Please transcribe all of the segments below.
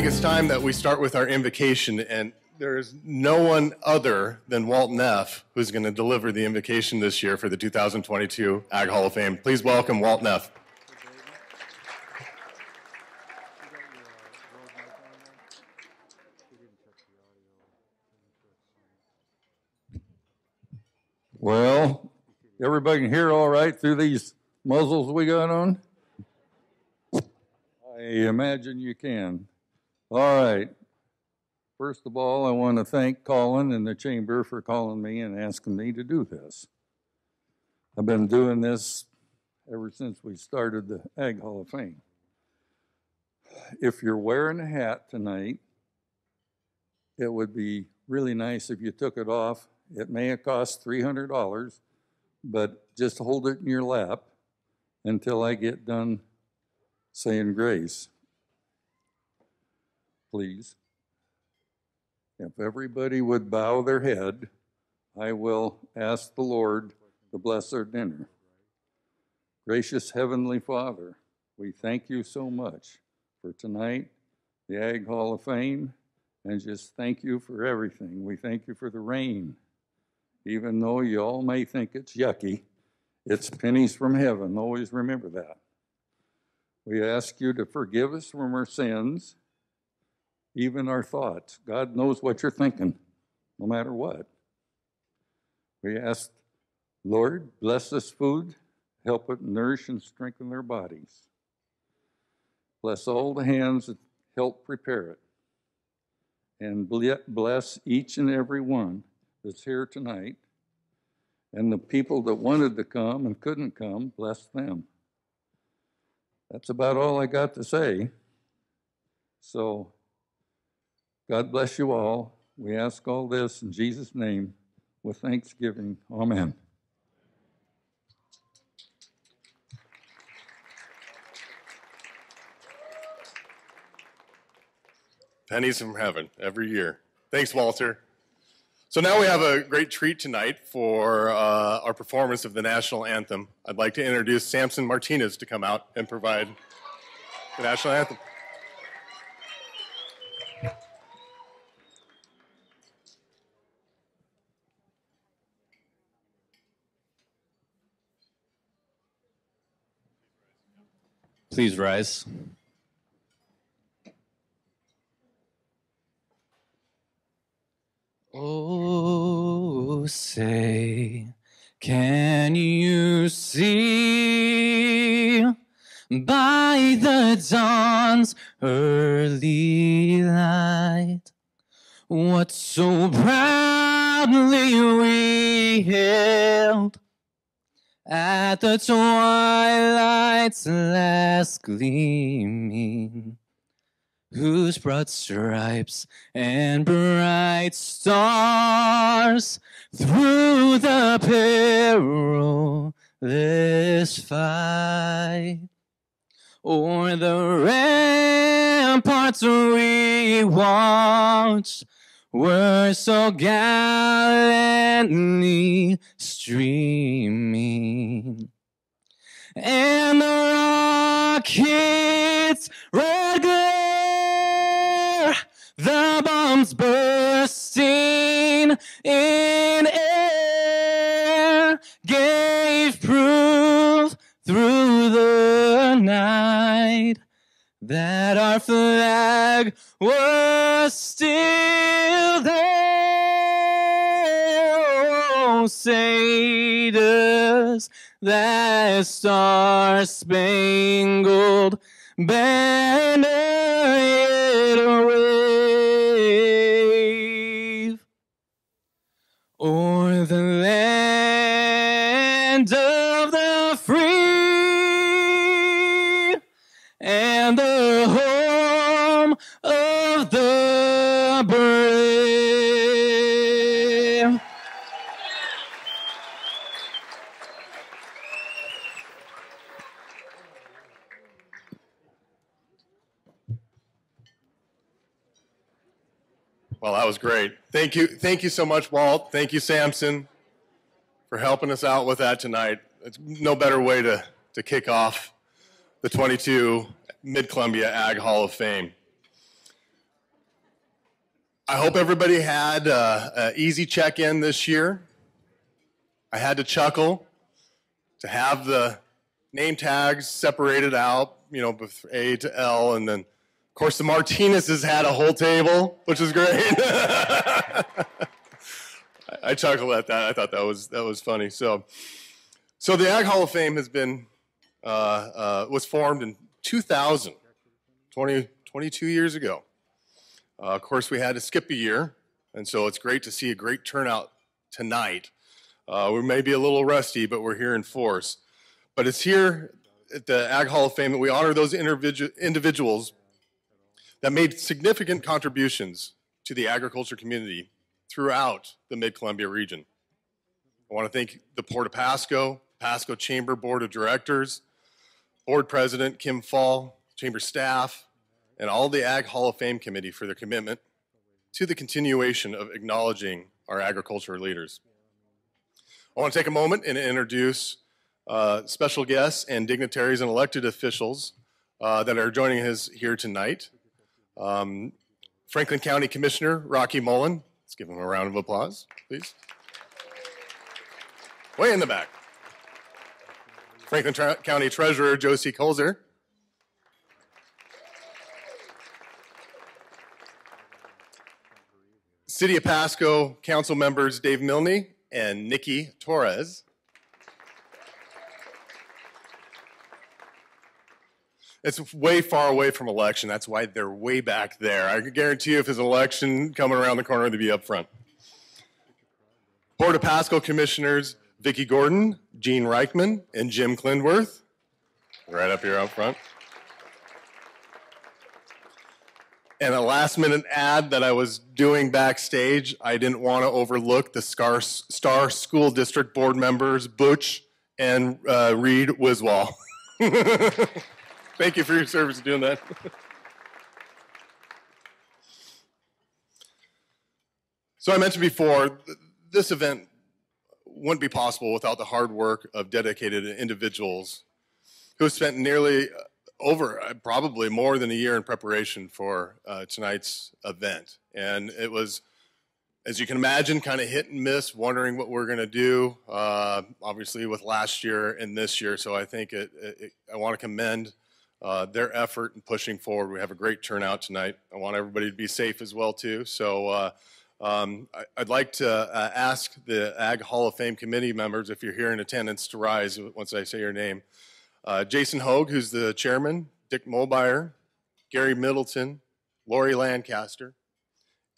think it's time that we start with our invocation, and there is no one other than Walt Neff who's going to deliver the invocation this year for the 2022 Ag Hall of Fame. Please welcome Walt Neff. Well, everybody can hear all right through these muzzles we got on? I imagine you can. All right. First of all, I want to thank Colin and the chamber for calling me and asking me to do this. I've been doing this ever since we started the Ag Hall of Fame. If you're wearing a hat tonight, it would be really nice if you took it off. It may have cost $300, but just hold it in your lap until I get done saying grace. Please. If everybody would bow their head, I will ask the Lord to bless our dinner. Gracious Heavenly Father, we thank you so much for tonight, the Ag Hall of Fame, and just thank you for everything. We thank you for the rain. Even though you all may think it's yucky, it's pennies from heaven. Always remember that. We ask you to forgive us from our sins, even our thoughts. God knows what you're thinking, no matter what. We ask, Lord, bless this food, help it nourish and strengthen their bodies. Bless all the hands that help prepare it. And bless each and every one that's here tonight, and the people that wanted to come and couldn't come, bless them. That's about all I got to say. So, God bless you all. We ask all this in Jesus' name with thanksgiving. Amen. Pennies from heaven every year. Thanks, Walter. So now we have a great treat tonight for our performance of the national anthem. I'd like to introduce Samson Martinez to come out and provide the national anthem. Please rise. Oh, say, can you see by the dawn's early light what so proudly we hailed at the twilight's last gleaming, whose broad stripes and bright stars through the perilous fight o'er the ramparts we watched were so gallantly streaming, and the rockets' red glare, the bombs bursting in air, gave proof through the night that our flag was still there. Oh, say does that star-spangled banner yet wave o'er the land of the free and the home of the brave? Well, that was great. Thank you so much, Walt. Thank you, Samson, for helping us out with that tonight. It's no better way to kick off the 22 Mid-Columbia Ag Hall of Fame. I hope everybody had an easy check-in this year. I had to chuckle to have the name tags separated out, you know, with A to L, and then, of course, the Martinez's had a whole table, which is great. I chuckled at that. I thought that was funny. So the Ag Hall of Fame has been was formed in 2000, 22 years ago. Of course, we had to skip a year, and so it's great to see a great turnout tonight. We may be a little rusty, but we're here in force. But it's here at the Ag Hall of Fame that we honor those individuals that made significant contributions to the agriculture community throughout the Mid-Columbia region. I want to thank the Port of Pasco Chamber Board of Directors, Board President Kim Fall, Chamber staff, and all the Ag Hall of Fame Committee for their commitment to the continuation of acknowledging our agriculture leaders. I want to take a moment and introduce special guests and dignitaries and elected officials that are joining us here tonight. Franklin County Commissioner Rocky Mullen. Let's give him a round of applause, please. Way in the back. Franklin County Treasurer Josie Colzer. City of Pasco Council members Dave Milne and Nikki Torres. It's way far away from election. That's why they're way back there. I can guarantee you if there's an election coming around the corner, they'd be up front. Port of Pasco Commissioners Vicki Gordon, Gene Reichman, and Jim Klindworth. Right up here up front. And a last-minute ad that I was doing backstage, I didn't want to overlook the Star School District Board members, Butch and Reed Wiswall. Thank you for your service doing that. So I mentioned before, this event wouldn't be possible without the hard work of dedicated individuals who have spent nearly over probably more than a year in preparation for tonight's event. And it was, as you can imagine, kind of hit and miss, wondering what we're going to do, obviously with last year and this year. So I think I want to commend their effort in pushing forward. We have a great turnout tonight. I want everybody to be safe as well, too. So I'd like to ask the Ag Hall of Fame committee members, if you're here in attendance, to rise once I say your name. Jason Hogue, who's the chairman, Dick Mulbauer, Gary Middleton, Lori Lancaster,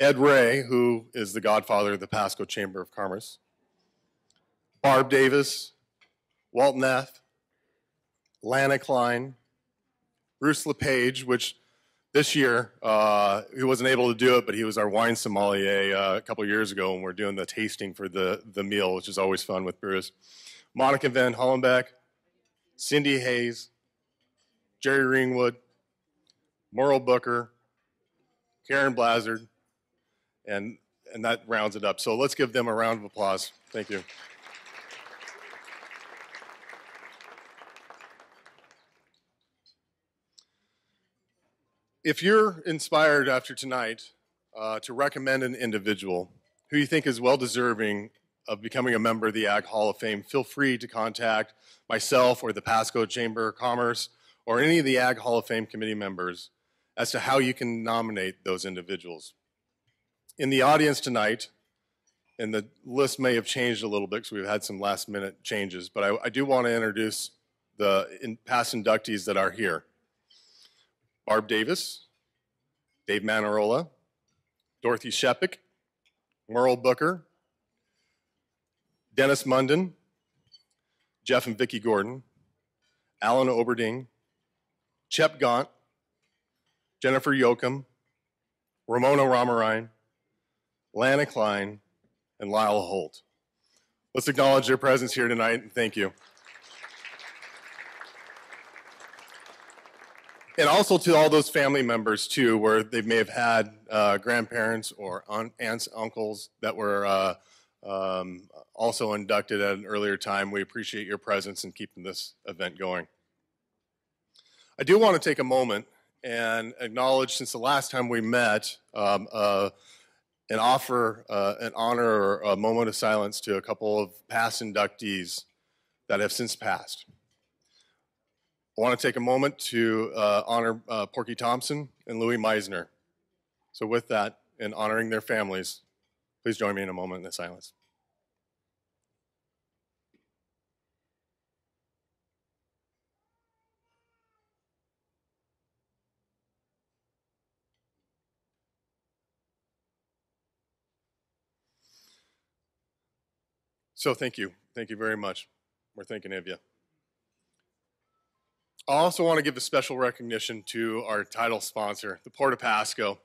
Ed Ray, who is the godfather of the Pasco Chamber of Commerce, Barb Davis, Walt Neff, Lana Klein, Bruce LePage, which this year, he wasn't able to do it, but he was our wine sommelier a couple years ago when we were doing the tasting for the meal, which is always fun with Bruce. Monica Van Hollenbeck, Cindy Hayes, Jerry Ringwood, Merle Booker, Karen Blazard, and that rounds it up. So let's give them a round of applause. Thank you. If you're inspired after tonight to recommend an individual who you think is well-deserving of becoming a member of the Ag Hall of Fame, feel free to contact myself or the Pasco Chamber of Commerce or any of the Ag Hall of Fame committee members as to how you can nominate those individuals. In the audience tonight, and the list may have changed a little bit because we've had some last-minute changes, but I do want to introduce the past inductees that are here. Barb Davis, Dave Manarola, Dorothy Shepik, Merle Booker, Dennis Munden, Jeff and Vicki Gordon, Alan Oberding, Chep Gaunt, Jennifer Yoakum, Ramona Ramarine, Lana Klein, and Lyle Holt. Let's acknowledge their presence here tonight, and thank you. And also to all those family members, too, where they may have had grandparents or aunts, uncles that were also inducted at an earlier time. We appreciate your presence in keeping this event going. I do want to take a moment and acknowledge, since the last time we met, and offer an honor or a moment of silence to a couple of past inductees that have since passed. I want to take a moment to honor Porky Thompson and Louis Meisner. So with that, in honoring their families, please join me in a moment in silence. So thank you. Thank you very much. We're thinking of you. I also want to give a special recognition to our title sponsor, the Port of Pasco.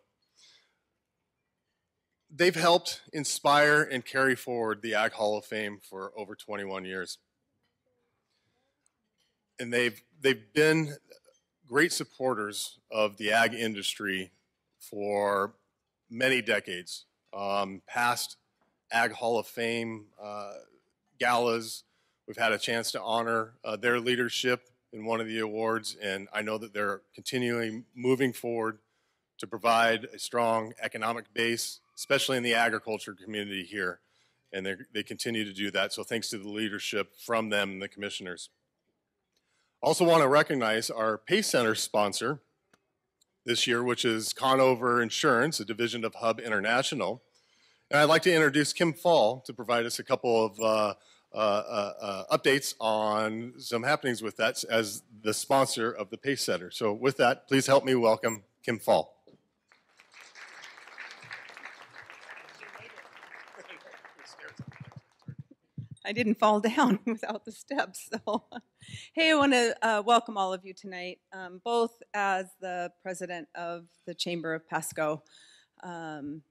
They've helped inspire and carry forward the Ag Hall of Fame for over 21 years. And they've been great supporters of the ag industry for many decades. Past Ag Hall of Fame galas, we've had a chance to honor their leadership in one of the awards, and I know that they're continuing moving forward to provide a strong economic base, especially in the agriculture community here, and they continue to do that, so thanks to the leadership from them and the commissioners. Also want to recognize our Pace Center sponsor this year, which is Conover Insurance, a division of Hub International. And I'd like to introduce Kim Fall to provide us a couple of updates on some happenings with that as the sponsor of the Pace Center. So with that, please help me welcome Kim Fall. I didn't fall down without the steps. So, hey, I want to welcome all of you tonight, both as the president of the Chamber of Pasco. I'm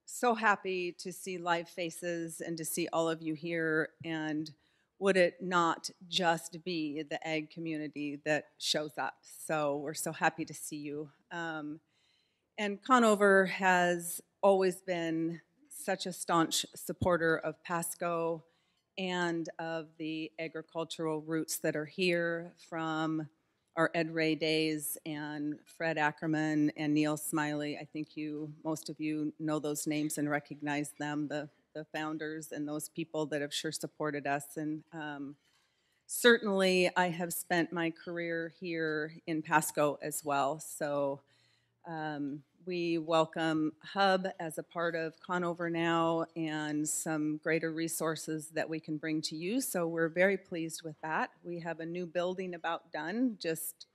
so happy to see live faces and to see all of you here, and would it not just be the ag community that shows up? So we're so happy to see you. And Conover has always been such a staunch supporter of Pasco and of the agricultural roots that are here, from our Ed Ray days and Fred Ackerman and Neil Smiley. I think most of you know those names and recognize them, the founders and those people that have sure supported us. And certainly I have spent my career here in Pasco as well. So we welcome Hub as a part of Conover now, and some greater resources that we can bring to you. So we're very pleased with that. We have a new building about done, just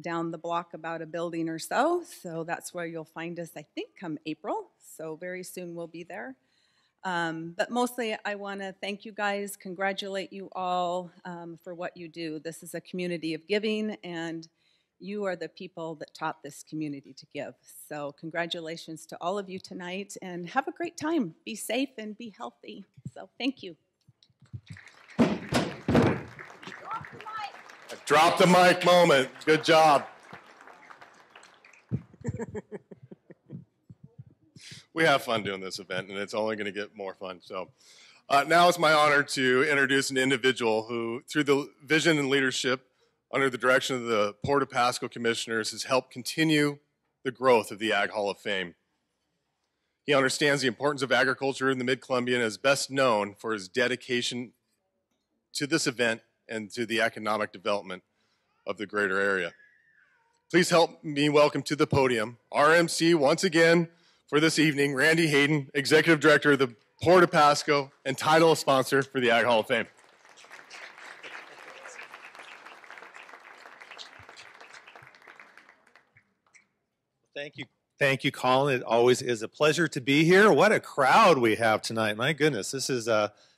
down the block about a building or so. So that's where you'll find us, I think, come April. So very soon we'll be there. But mostly I want to thank you guys, congratulate you all for what you do. This is a community of giving, and you are the people that taught this community to give. So congratulations to all of you tonight, and have a great time. Be safe and be healthy. So thank you. Drop the mic moment. Good job. We have fun doing this event, and it's only going to get more fun. So now it's my honor to introduce an individual who, through the vision and leadership under the direction of the Port of Pasco Commissioners, has helped continue the growth of the Ag Hall of Fame. He understands the importance of agriculture in the Mid-Columbia and is best known for his dedication to this event and to the economic development of the greater area. Please help me welcome to the podium, RMC once again for this evening, Randy Hayden, Executive Director of the Port of Pasco and title sponsor for the Ag Hall of Fame. Thank you, Colin. It always is a pleasure to be here. What a crowd we have tonight. My goodness, this is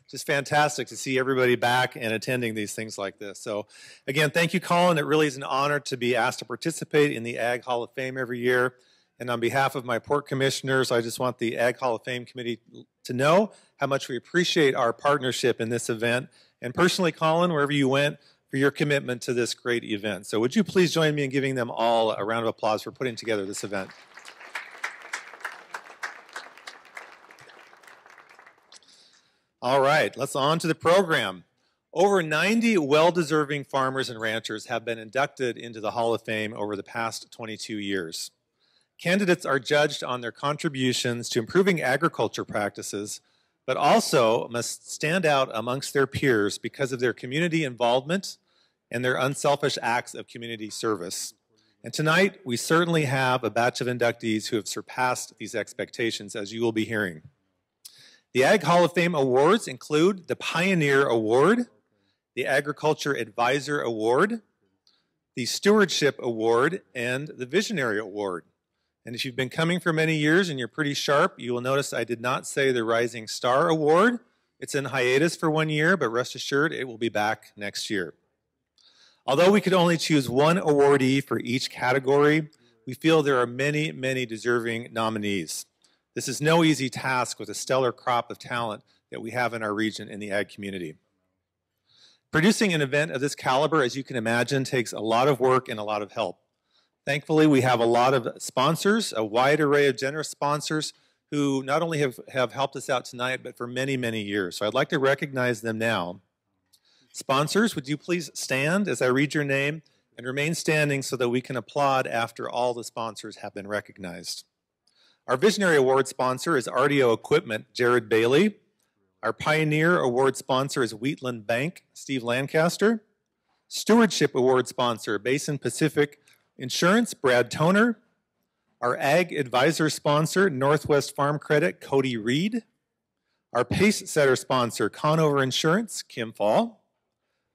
just fantastic to see everybody back and attending these things like this. So again, thank you, Colin. It really is an honor to be asked to participate in the Ag Hall of Fame every year. And on behalf of my port commissioners, I just want the Ag Hall of Fame Committee to know how much we appreciate our partnership in this event. And personally, Colin, wherever you went, for your commitment to this great event. So would you please join me in giving them all a round of applause for putting together this event. All right, let's on to the program. Over 90 well-deserving farmers and ranchers have been inducted into the Hall of Fame over the past 22 years. Candidates are judged on their contributions to improving agriculture practices, but also must stand out amongst their peers because of their community involvement and their unselfish acts of community service. And tonight, we certainly have a batch of inductees who have surpassed these expectations, as you will be hearing. The Ag Hall of Fame awards include the Pioneer Award, the Agriculture Advisor Award, the Stewardship Award, and the Visionary Award. And if you've been coming for many years and you're pretty sharp, you will notice I did not say the Rising Star Award. It's in hiatus for 1 year, but rest assured it will be back next year. Although we could only choose one awardee for each category, we feel there are many, many deserving nominees. This is no easy task with a stellar crop of talent that we have in our region in the ag community. Producing an event of this caliber, as you can imagine, takes a lot of work and a lot of help. Thankfully, we have a lot of sponsors, a wide array of generous sponsors who not only have helped us out tonight, but for many, many years. So I'd like to recognize them now. Sponsors, would you please stand as I read your name and remain standing so that we can applaud after all the sponsors have been recognized. Our Visionary Award sponsor is RDO Equipment, Jared Bailey. Our Pioneer Award sponsor is Wheatland Bank, Steve Lancaster. Stewardship Award sponsor, Basin Pacific Insurance, Brad Toner. Our Ag Advisor sponsor, Northwest Farm Credit, Cody Reed. Our Pace Setter sponsor, Conover Insurance, Kim Fall.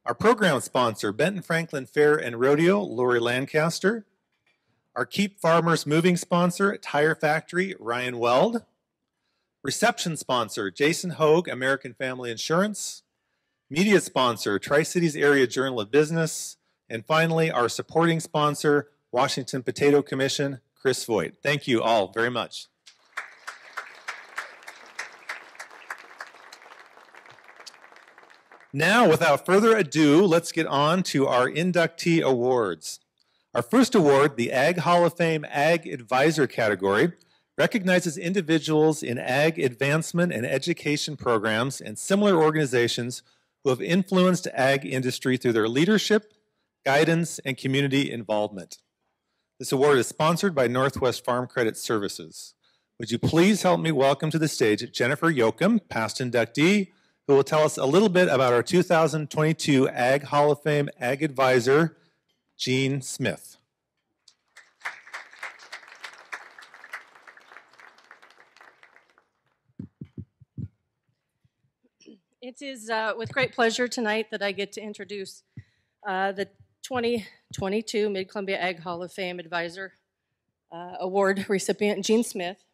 Our program sponsor, Benton Franklin Fair and Rodeo, Lori Lancaster. Our Keep Farmers Moving sponsor, Tire Factory, Ryan Weld. Reception sponsor, Jason Hogue, American Family Insurance. Media sponsor, Tri-Cities Area Journal of Business. And finally, our supporting sponsor, Washington Potato Commission, Chris Voigt. Thank you all very much. Now, without further ado, let's get on to our inductee awards. Our first award, the Ag Hall of Fame Ag Advisor category, recognizes individuals in ag advancement and education programs and similar organizations who have influenced ag industry through their leadership, guidance, and community involvement. This award is sponsored by Northwest Farm Credit Services. Would you please help me welcome to the stage Jennifer Yoakum, past inductee, who will tell us a little bit about our 2022 Ag Hall of Fame Ag Advisor, Gene Smith. It is with great pleasure tonight that I get to introduce the 2022 Mid-Columbia Ag Hall of Fame Advisor Award recipient, Gene Smith.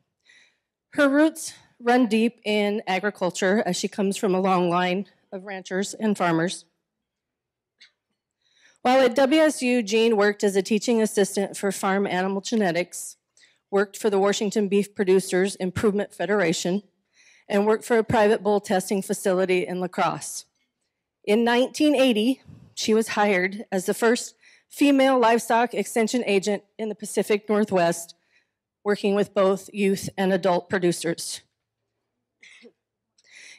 Her roots run deep in agriculture as she comes from a long line of ranchers and farmers. While at WSU, Jean worked as a teaching assistant for farm animal genetics, worked for the Washington Beef Producers Improvement Federation, and worked for a private bull testing facility in La Crosse. In 1980, she was hired as the first female livestock extension agent in the Pacific Northwest, working with both youth and adult producers.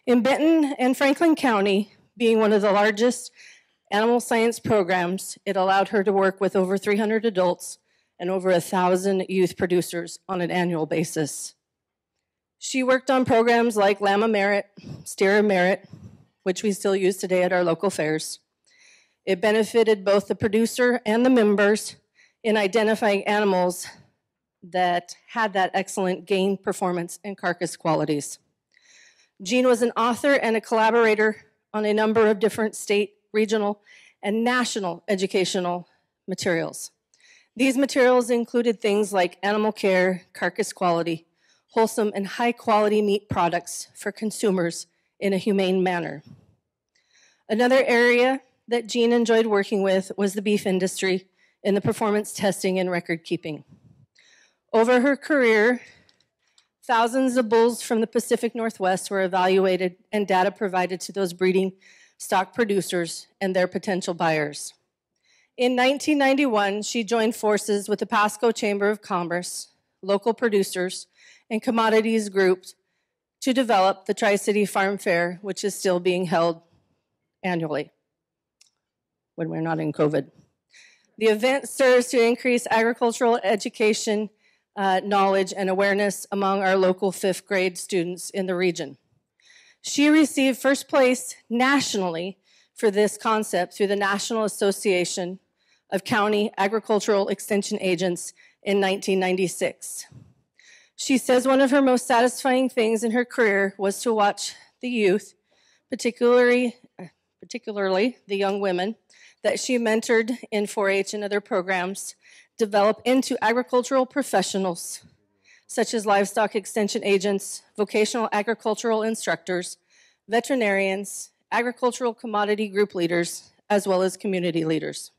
In Benton and Franklin County, being one of the largest animal science programs, it allowed her to work with over 300 adults and over 1,000 youth producers on an annual basis. She worked on programs like Llama Merit, Steer Merit, which we still use today at our local fairs. It benefited both the producer and the members in identifying animals that had that excellent gain, performance, and carcass qualities. Jean was an author and a collaborator on a number of different state, regional, and national educational materials. These materials included things like animal care, carcass quality, wholesome and high-quality meat products for consumers in a humane manner. Another area that Jean enjoyed working with was the beef industry in the performance testing and record keeping. Over her career, thousands of bulls from the Pacific Northwest were evaluated and data provided to those breeding stock producers and their potential buyers. In 1991, she joined forces with the Pasco Chamber of Commerce, local producers, and commodities groups to develop the Tri-City Farm Fair, which is still being held annually when we're not in COVID. The event serves to increase agricultural education knowledge and awareness among our local 5th grade students in the region. She received first place nationally for this concept through the National Association of County Agricultural Extension Agents in 1996. She says one of her most satisfying things in her career was to watch the youth, particularly the young women that she mentored in 4-H and other programs, develop into agricultural professionals, such as livestock extension agents, vocational agricultural instructors, veterinarians, agricultural commodity group leaders, as well as community leaders.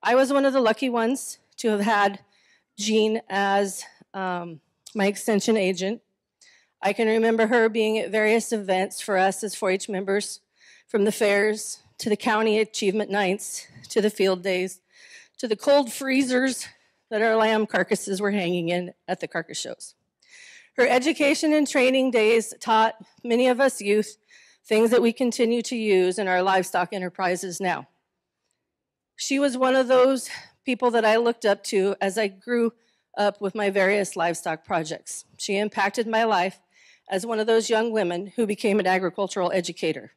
I was one of the lucky ones to have had Jean as my extension agent. I can remember her being at various events for us as 4-H members, from the fairs to the county achievement nights to the field days to the cold freezers that our lamb carcasses were hanging in at the carcass shows. Her education and training days taught many of us youth things that we continue to use in our livestock enterprises now. She was one of those people that I looked up to as I grew up with my various livestock projects. She impacted my life as one of those young women who became an agricultural educator.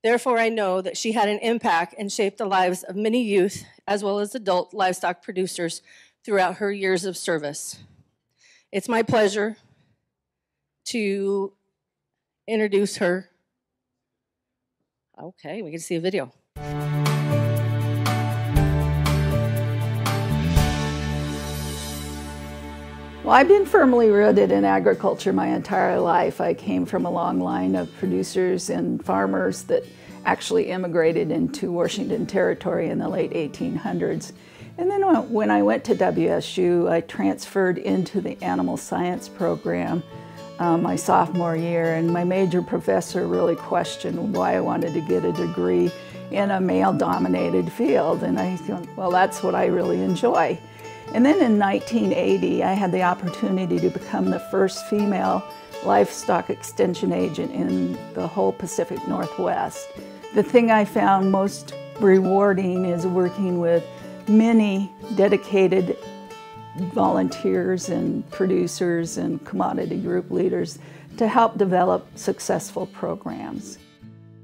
Therefore, I know that she had an impact and shaped the lives of many youth as well as adult livestock producers throughout her years of service. It's my pleasure to introduce her. Okay, we can see a video. Well, I've been firmly rooted in agriculture my entire life. I came from a long line of producers and farmers that actually immigrated into Washington Territory in the late 1800s. And then when I went to WSU, I transferred into the animal science program my sophomore year, and my major professor really questioned why I wanted to get a degree in a male-dominated field. And I thought, well, that's what I really enjoy. And then in 1980, I had the opportunity to become the first female livestock extension agent in the whole Pacific Northwest. The thing I found most rewarding is working with many dedicated volunteers and producers and commodity group leaders to help develop successful programs.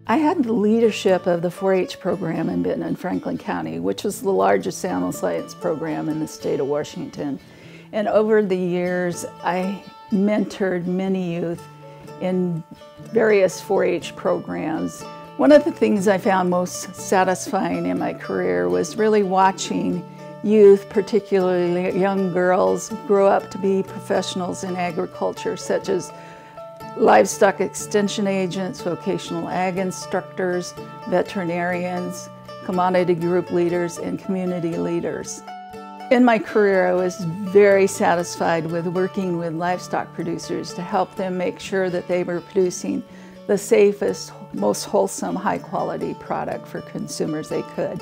I had the leadership of the 4-H program in Benton and Franklin County, which was the largest animal science program in the state of Washington. And over the years, I mentored many youth in various 4-H programs. One of the things I found most satisfying in my career was really watching youth, particularly young girls, grow up to be professionals in agriculture, such as livestock extension agents, vocational ag instructors, veterinarians, commodity group leaders, and community leaders. In my career, I was very satisfied with working with livestock producers to help them make sure that they were producing the safest, most wholesome, high-quality product for consumers they could.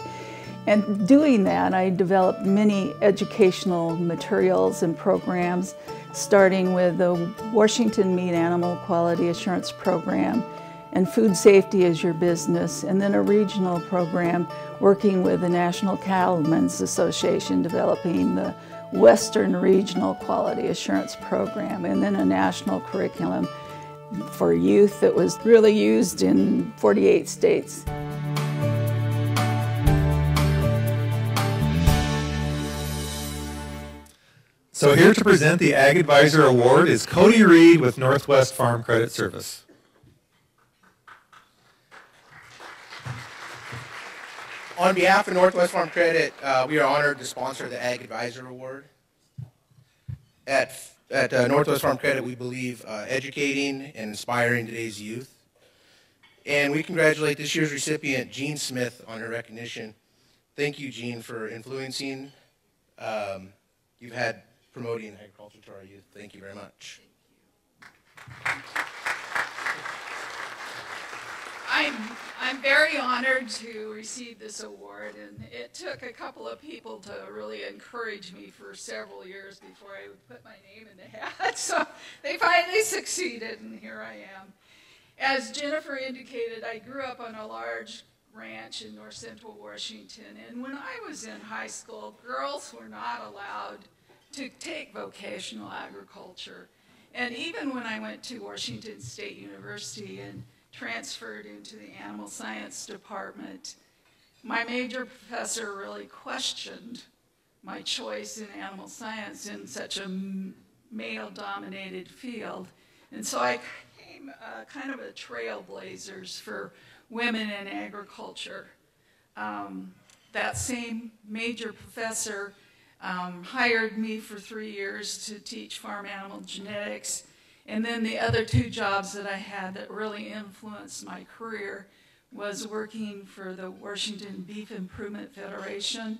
And doing that, I developed many educational materials and programs, starting with the Washington Meat Animal Quality Assurance Program and Food Safety is Your Business, and then a regional program working with the National Cattlemen's Association, developing the Western Regional Quality Assurance Program, and then a national curriculum for youth that was really used in 48 states. So here to present the Ag Advisor Award is Cody Reed with Northwest Farm Credit Service. On behalf of Northwest Farm Credit, we are honored to sponsor the Ag Advisor Award. At Northwest Farm Credit, we believe educating and inspiring today's youth. And we congratulate this year's recipient, Jean Smith, on her recognition. Thank you, Jean, for influencing you've had promoting agriculture to our youth. Thank you very much. I'm very honored to receive this award, and it took a couple of people to really encourage me for several years before I would put my name in the hat. So they finally succeeded, and here I am. As Jennifer indicated, I grew up on a large ranch in north central Washington, and when I was in high school, girls were not allowed to take vocational agriculture. And even when I went to Washington State University and transferred into the animal science department, my major professor really questioned my choice in animal science in such a male-dominated field. And so I became kind of a trailblazers for women in agriculture. That same major professor hired me for 3 years to teach farm animal genetics. And then the other 2 jobs that I had that really influenced my career was working for the Washington Beef Improvement Federation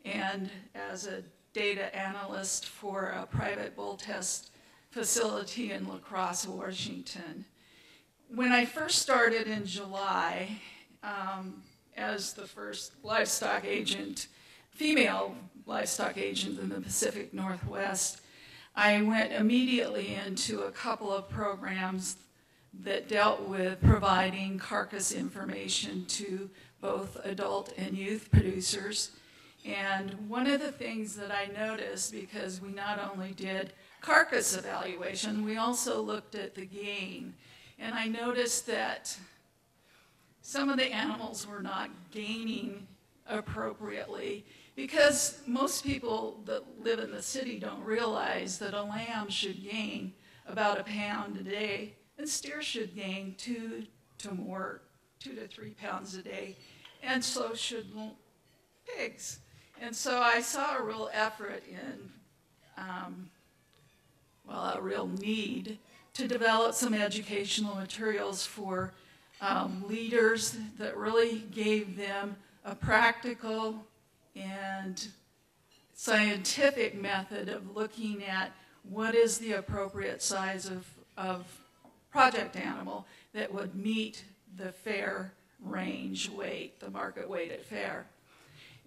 and as a data analyst for a private bull test facility in La Crosse, Washington. When I first started in July as the first livestock agent, female livestock agent in the Pacific Northwest, I went immediately into a couple of programs that dealt with providing carcass information to both adult and youth producers. And one of the things that I noticed, because we not only did carcass evaluation, we also looked at the gain. And I noticed that some of the animals were not gaining appropriately because most people that live in the city don't realize that a lamb should gain about a pound a day and steer should gain 2 to 3 pounds a day, and so should pigs. And so I saw a real effort in, a real need to develop some educational materials for leaders that really gave them a practical and scientific method of looking at what is the appropriate size of project animal that would meet the fair range weight, the market weight at fair.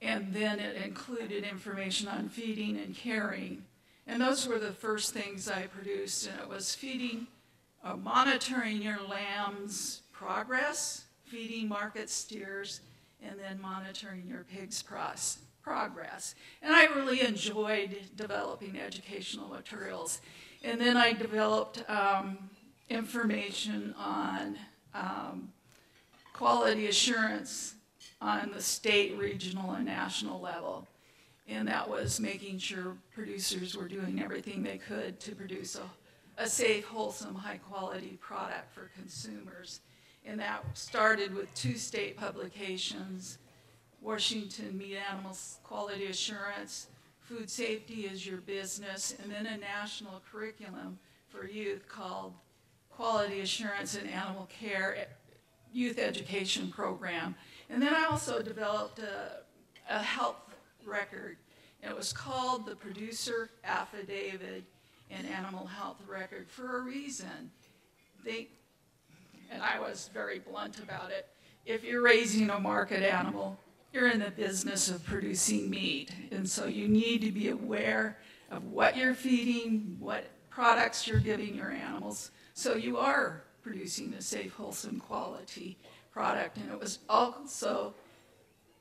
And then it included information on feeding and caring. And those were the first things I produced, and it was feeding, monitoring your lamb's progress, feeding market steers, and then monitoring your pig's progress. And I really enjoyed developing educational materials. And then I developed information on quality assurance on the state, regional, and national level. And that was making sure producers were doing everything they could to produce a safe, wholesome, high-quality product for consumers. And that started with 2 state publications, Washington Meat Animals Quality Assurance, Food Safety is Your Business, and then a national curriculum for youth called Quality Assurance in Animal Care Youth Education Program. And then I also developed a health record. It was called the Producer Affidavit and Animal Health Record for a reason. And I was very blunt about it. If you're raising a market animal, you're in the business of producing meat. And so you need to be aware of what you're feeding, what products you're giving your animals, so you are producing a safe, wholesome, quality product. And it was also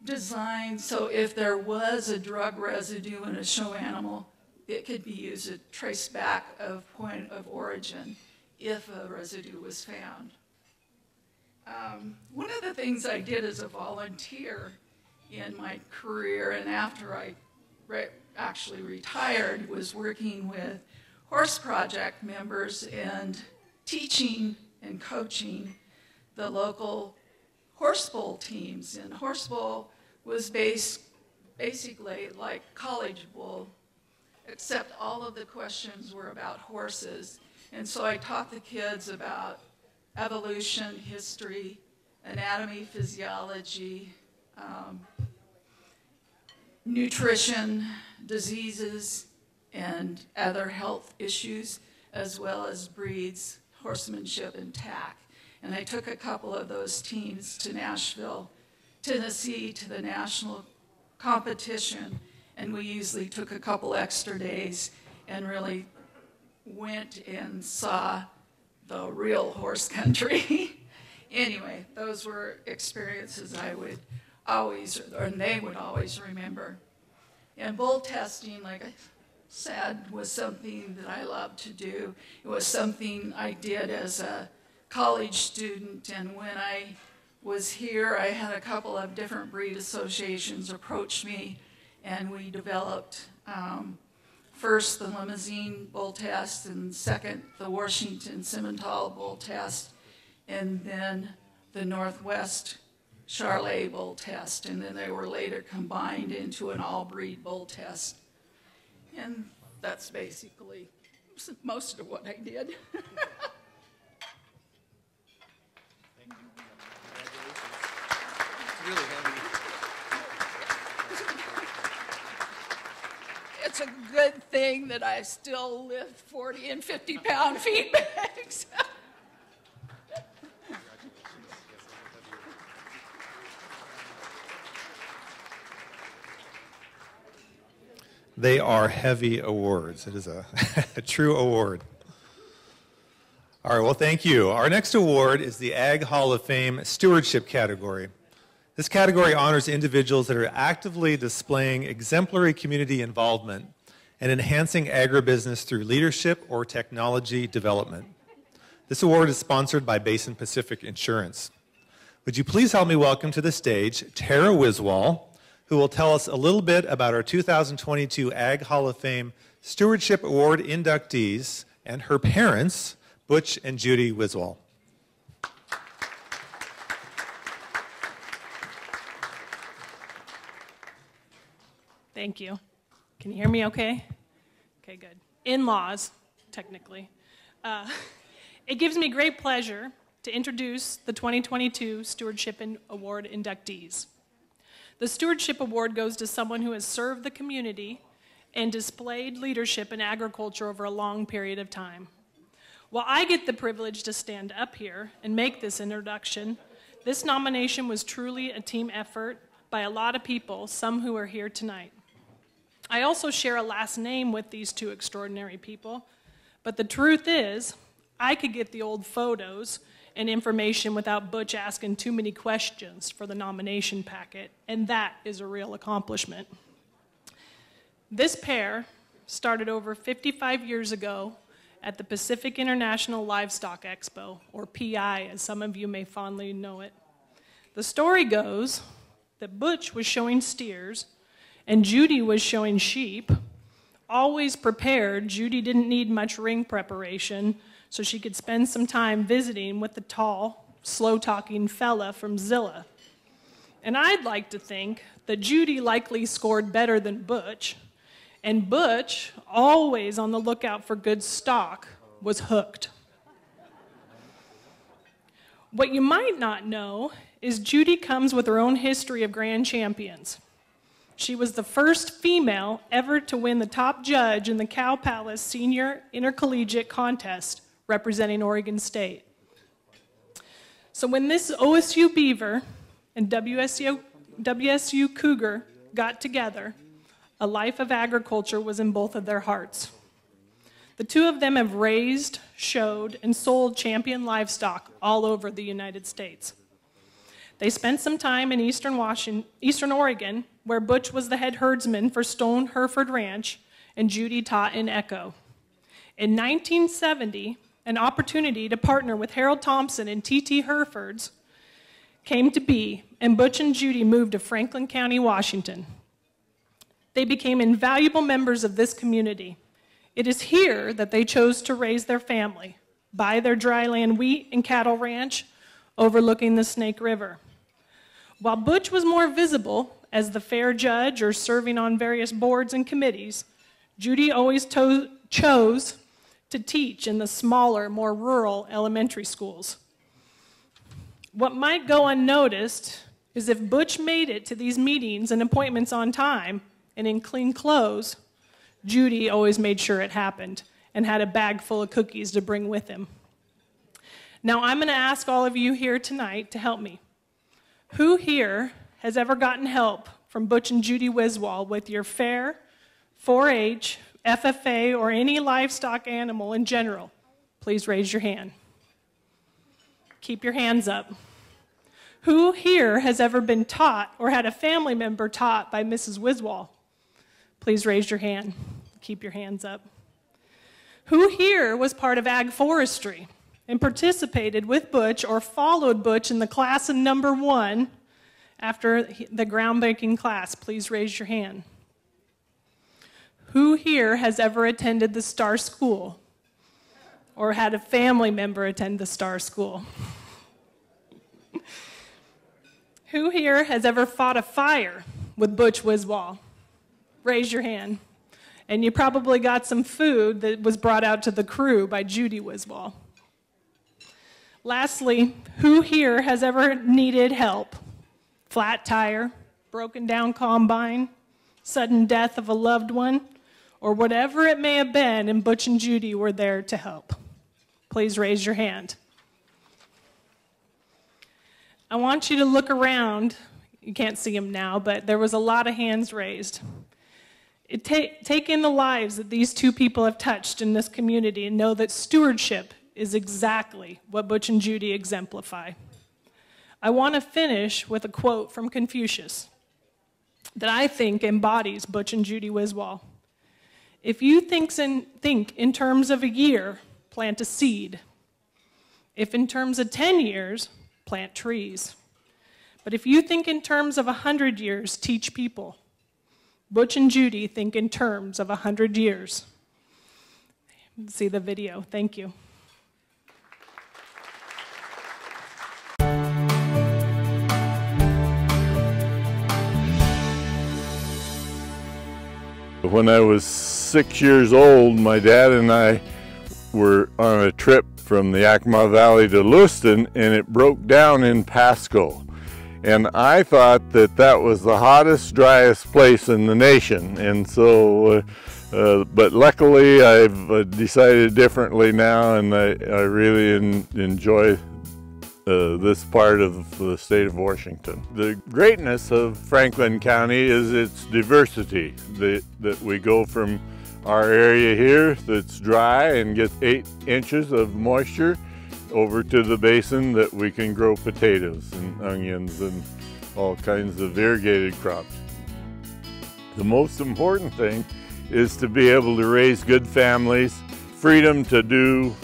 designed so if there was a drug residue in a show animal, it could be used to trace back of point of origin if a residue was found. One of the things I did as a volunteer in my career and after I actually retired was working with Horse Project members and teaching and coaching the local horse bowl teams. And horse bowl was basically like college bowl, except all of the questions were about horses. And so I taught the kids about evolution, history, anatomy, physiology, nutrition, diseases, and other health issues, as well as breeds, horsemanship, and tack. And I took a couple of those teams to Nashville, Tennessee, to the national competition, and we usually took a couple extra days and really went and saw the real horse country. Anyway, those were experiences I would always, or they would always remember. And bull testing, like I said was something that I love to do. It was something I did as a college student, and when I was here, I had a couple of different breed associations approach me, and we developed first the Limousine bull test, and second the Washington Simmental bull test, and then the Northwest Charolais bull test, and then they were later combined into an all-breed bull test. And that's basically most of what I did. Really heavy. It's a good thing that I still lift 40 and 50-pound feed bags. They are heavy awards. It is a, a true award. All right, well, thank you. Our next award is the Ag Hall of Fame Stewardship category. This category honors individuals that are actively displaying exemplary community involvement and enhancing agribusiness through leadership or technology development. This award is sponsored by Basin Pacific Insurance. Would you please help me welcome to the stage Tara Wiswall, who will tell us a little bit about our 2022 Ag Hall of Fame Stewardship Award inductees and her parents, Butch and Judy Wiswall. Thank you. Can you hear me okay? Okay, good. In-laws, technically. It gives me great pleasure to introduce the 2022 Stewardship Award inductees. The Stewardship Award goes to someone who has served the community and displayed leadership in agriculture over a long period of time. While I get the privilege to stand up here and make this introduction, this nomination was truly a team effort by a lot of people, some who are here tonight. I also share a last name with these two extraordinary people, but the truth is, I could get the old photos and information without Butch asking too many questions for the nomination packet, and that is a real accomplishment. This pair started over 55 years ago at the Pacific International Livestock Expo, or PI, as some of you may fondly know it. The story goes that Butch was showing steers and Judy was showing sheep. Always prepared, Judy didn't need much ring preparation, so she could spend some time visiting with the tall, slow-talking fella from Zilla. And I'd like to think that Judy likely scored better than Butch, and Butch, always on the lookout for good stock, was hooked. What you might not know is Judy comes with her own history of grand champions. She was the first female ever to win the top judge in the Cow Palace Senior Intercollegiate Contest representing Oregon State. So when this OSU Beaver and WSU Cougar got together, a life of agriculture was in both of their hearts. The two of them have raised, showed, and sold champion livestock all over the United States. They spent some time in Eastern Oregon, where Butch was the head herdsman for Stone Hereford Ranch, and Judy taught in Echo. In 1970, an opportunity to partner with Harold Thompson and T.T. Herefords came to be, and Butch and Judy moved to Franklin County, Washington. They became invaluable members of this community. It is here that they chose to raise their family, buy their dryland wheat and cattle ranch overlooking the Snake River. While Butch was more visible as the fair judge or serving on various boards and committees, Judy always chose to teach in the smaller, more rural elementary schools. What might go unnoticed is if Butch made it to these meetings and appointments on time and in clean clothes, Judy always made sure it happened and had a bag full of cookies to bring with him. Now I'm going to ask all of you here tonight to help me. Who here has ever gotten help from Butch and Judy Wiswall with your fair, 4-H, FFA, or any livestock animal in general? Please raise your hand. Keep your hands up. Who here has ever been taught or had a family member taught by Mrs. Wiswall? Please raise your hand. Keep your hands up. Who here was part of ag forestry and participated with Butch or followed Butch in the class in number 1 after the groundbreaking class? Please raise your hand. Who here has ever attended the Star School or had a family member attend the Star School? Who here has ever fought a fire with Butch Wiswall? Raise your hand. And you probably got some food that was brought out to the crew by Judy Wiswall. Lastly, who here has ever needed help? Flat tire, broken down combine, sudden death of a loved one, or whatever it may have been, and Butch and Judy were there to help. Please raise your hand. I want you to look around. You can't see them now, but there was a lot of hands raised. Take in the lives that these two people have touched in this community and know that stewardship is exactly what Butch and Judy exemplify. I want to finish with a quote from Confucius that I think embodies Butch and Judy Wiswall. If you think in terms of a year, plant a seed. If in terms of 10 years, plant trees. But if you think in terms of 100 years, teach people. Butch and Judy think in terms of 100 years. See the video. Thank you. When I was 6 years old, my dad and I were on a trip from the Yakima Valley to Lewiston, and it broke down in Pasco. And I thought that that was the hottest, driest place in the nation. And so, but luckily I've decided differently now, and I really enjoy this part of the state of Washington. The greatness of Franklin County is its diversity, that we go from our area here that's dry and gets 8 inches of moisture over to the basin that we can grow potatoes and onions and all kinds of irrigated crops. The most important thing is to be able to raise good families, freedom to do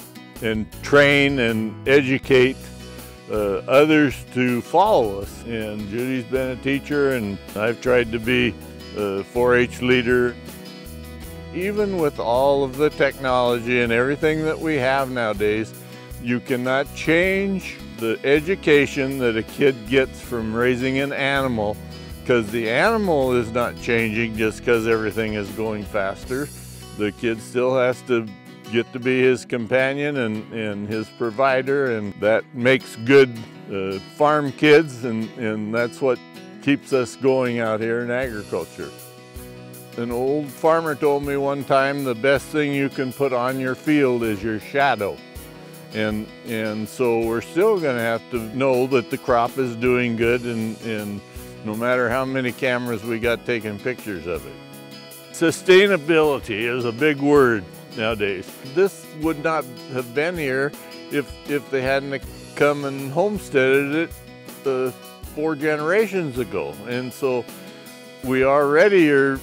and train and educate others to follow us. And Judy's been a teacher, and I've tried to be a 4-H leader. Even with all of the technology and everything that we have nowadays, you cannot change the education that a kid gets from raising an animal, because the animal is not changing just because everything is going faster. The kid still has to get to be his companion and his provider, and that makes good farm kids, and that's what keeps us going out here in agriculture. An old farmer told me one time, the best thing you can put on your field is your shadow. And so we're still going to have to know that the crop is doing good, and no matter how many cameras we got taking pictures of it. Sustainability is a big word nowadays. This would not have been here if they hadn't come and homesteaded it 4 generations ago. And so we already are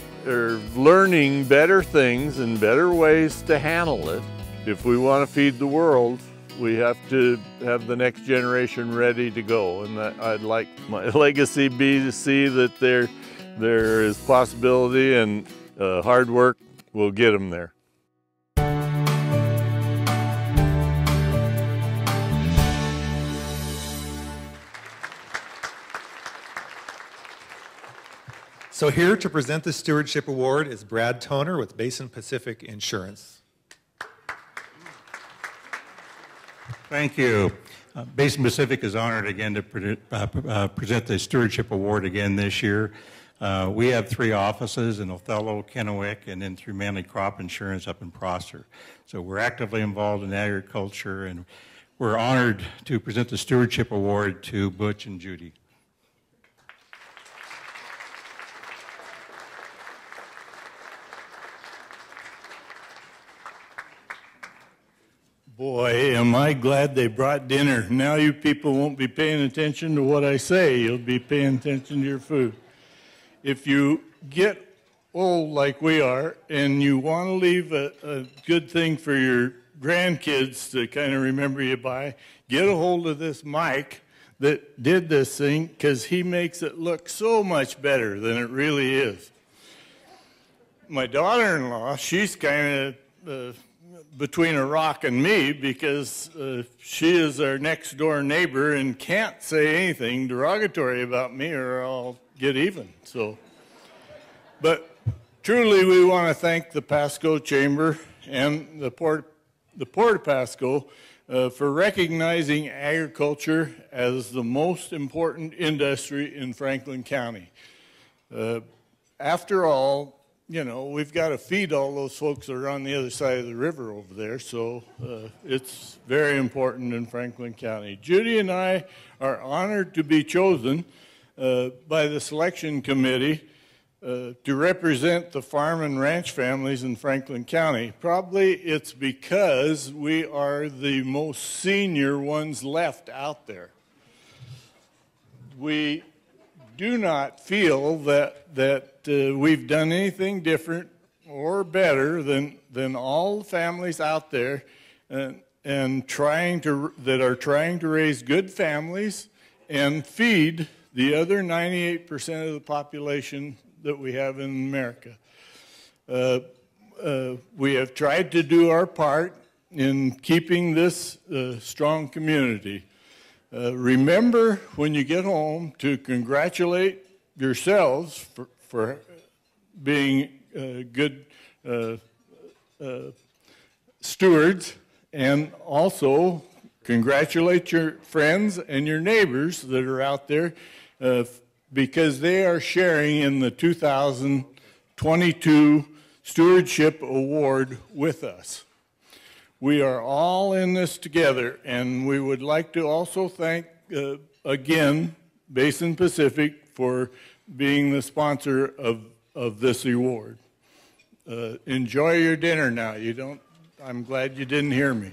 learning better things and better ways to handle it. If we want to feed the world, we have to have the next generation ready to go. And I'd like my legacy be to see that there is possibility, and hard work will get them there. So here to present the Stewardship Award is Brad Toner with Basin Pacific Insurance. Thank you. Basin Pacific is honored again to present the Stewardship Award again this year. We have 3 offices in Othello, Kennewick, and then through Manly Crop Insurance up in Prosser. So we're actively involved in agriculture, and we're honored to present the Stewardship Award to Butch and Judy. Boy, am I glad they brought dinner. Now you people won't be paying attention to what I say. You'll be paying attention to your food. If you get old like we are and you want to leave a good thing for your grandkids to kind of remember you by, get a hold of this Mike that did this thing, because he makes it look so much better than it really is. My daughter-in-law, she's kind of between a rock and me, because she is our next door neighbor and can't say anything derogatory about me or I'll get even. So, but truly we want to thank the Pasco Chamber and the Port of Pasco for recognizing agriculture as the most important industry in Franklin County. After all, you know, we've got to feed all those folks that are on the other side of the river over there, so it's very important in Franklin County. Judy and I are honored to be chosen by the selection committee to represent the farm and ranch families in Franklin County. Probably it's because we are the most senior ones left out there. We do not feel that we've done anything different or better than all the families out there and that are trying to raise good families and feed the other 98% of the population that we have in America. We have tried to do our part in keeping this strong community. Remember when you get home to congratulate yourselves for being good stewards, and also congratulate your friends and your neighbors that are out there because they are sharing in the 2022 Stewardship Award with us. We are all in this together, and we would like to also thank, again, Basin Pacific for being the sponsor of this award. Enjoy your dinner now. I'm glad you didn't hear me.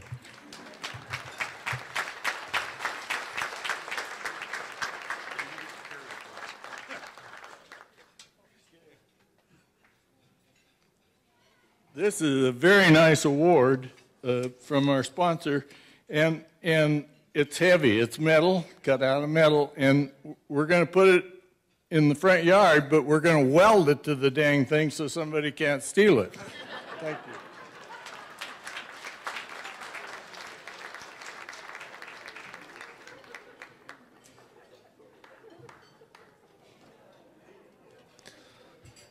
This is a very nice award from our sponsor, and it's heavy. It's metal, cut out of metal, and we're going to put it in the front yard, but we're going to weld it to the dang thing so somebody can't steal it. Thank you.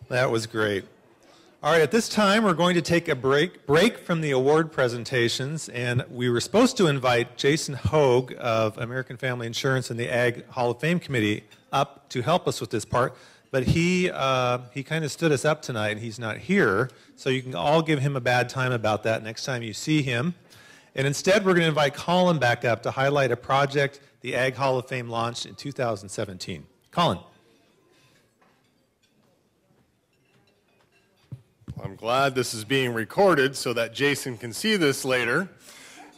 That was great. All right, at this time, we're going to take a break from the award presentations, and we were supposed to invite Jason Hogue of American Family Insurance and the Ag Hall of Fame Committee up to help us with this part, but he kind of stood us up tonight, and he's not here, so you can all give him a bad time about that next time you see him. And instead, we're going to invite Colin back up to highlight a project the Ag Hall of Fame launched in 2017. Colin. I'm glad this is being recorded so that Jason can see this later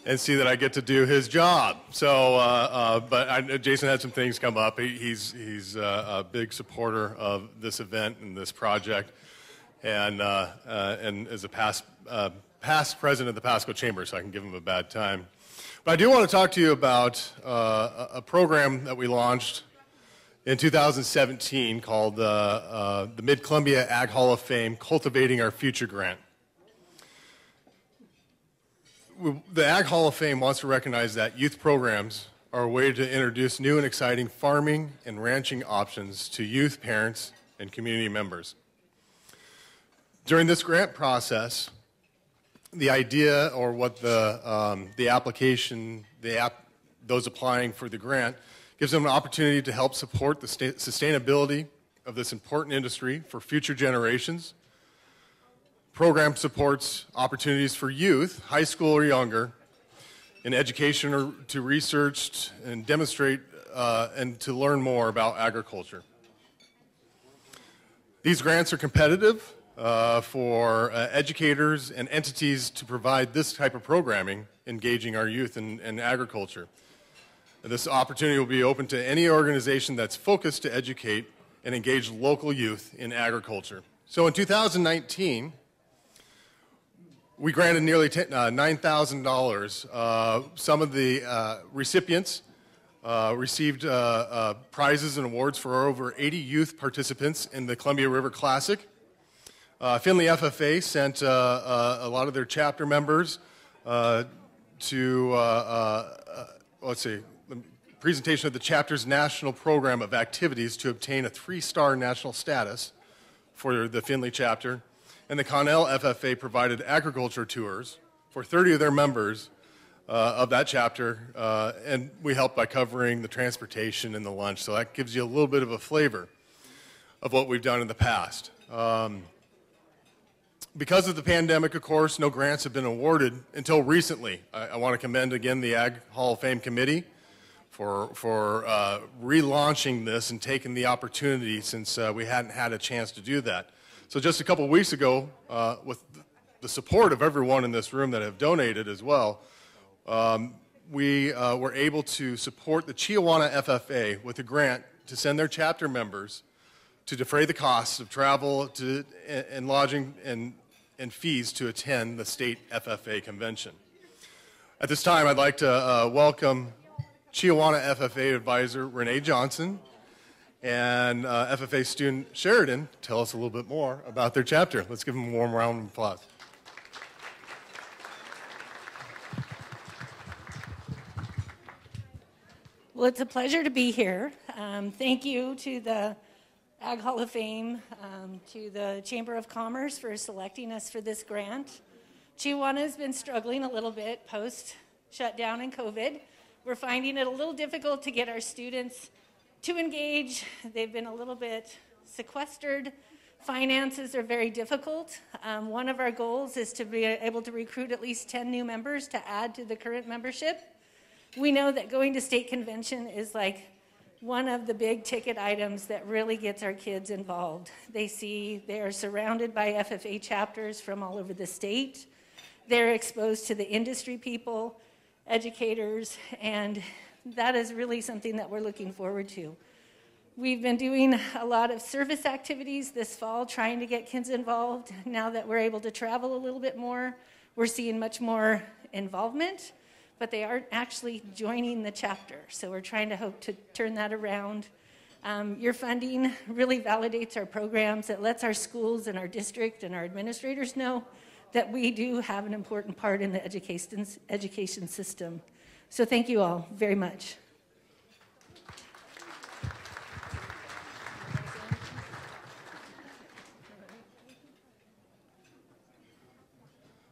and see that I get to do his job. So, Jason had some things come up. He's a big supporter of this event and this project, and is a past president of the Pasco Chamber, so I can give him a bad time. But I do want to talk to you about a program that we launched in 2017 called the Mid-Columbia Ag Hall of Fame Cultivating Our Future Grant. The Ag Hall of Fame wants to recognize that youth programs are a way to introduce new and exciting farming and ranching options to youth, parents, and community members. During this grant process, the idea, or what the application, those applying for the grant, gives them an opportunity to help support the sustainability of this important industry for future generations. Program supports opportunities for youth, high school or younger, in education or to research and demonstrate and to learn more about agriculture. These grants are competitive for educators and entities to provide this type of programming, engaging our youth in agriculture. This opportunity will be open to any organization that's focused to educate and engage local youth in agriculture. So in 2019, we granted nearly $9,000. Some of the recipients received prizes and awards for over 80 youth participants in the Columbia River Classic. Findlay FFA sent a lot of their chapter members to, let's see, the presentation of the chapter's national program of activities to obtain a 3-star national status for the Findlay chapter. And the Connell FFA provided agriculture tours for 30 of their members of that chapter, and we helped by covering the transportation and the lunch. So that gives you a little bit of a flavor of what we've done in the past. Because of the pandemic, of course, no grants have been awarded until recently. I want to commend again the Ag Hall of Fame Committee for relaunching this and taking the opportunity since we hadn't had a chance to do that. So just a couple weeks ago, with the support of everyone in this room that have donated as well, we were able to support the Chiawana FFA with a grant to send their chapter members to defray the costs of travel and lodging and fees to attend the state FFA convention. At this time, I'd like to welcome Chiawana FFA advisor Renee Johnson and FFA student Sheridan tell us a little bit more about their chapter. Let's give them a warm round of applause. Well, it's a pleasure to be here. Thank you to the Ag Hall of Fame, to the Chamber of Commerce for selecting us for this grant. Chiawana has been struggling a little bit post-shutdown and COVID. We're finding it a little difficult to get our students to engage. They've been a little bit sequestered. Finances are very difficult. One of our goals is to be able to recruit at least 10 new members to add to the current membership. We know that going to state convention is like one of the big ticket items that really gets our kids involved. They are surrounded by FFA chapters from all over the state. They're exposed to the industry people, educators, and that is really something that we're looking forward to. We've been doing a lot of service activities this fall, trying to get kids involved. Now that we're able to travel a little bit more, we're seeing much more involvement, but they aren't actually joining the chapter. So we're trying to hope to turn that around. Your funding really validates our programs. It lets our schools and our district and our administrators know that we do have an important part in the education system. So thank you all very much.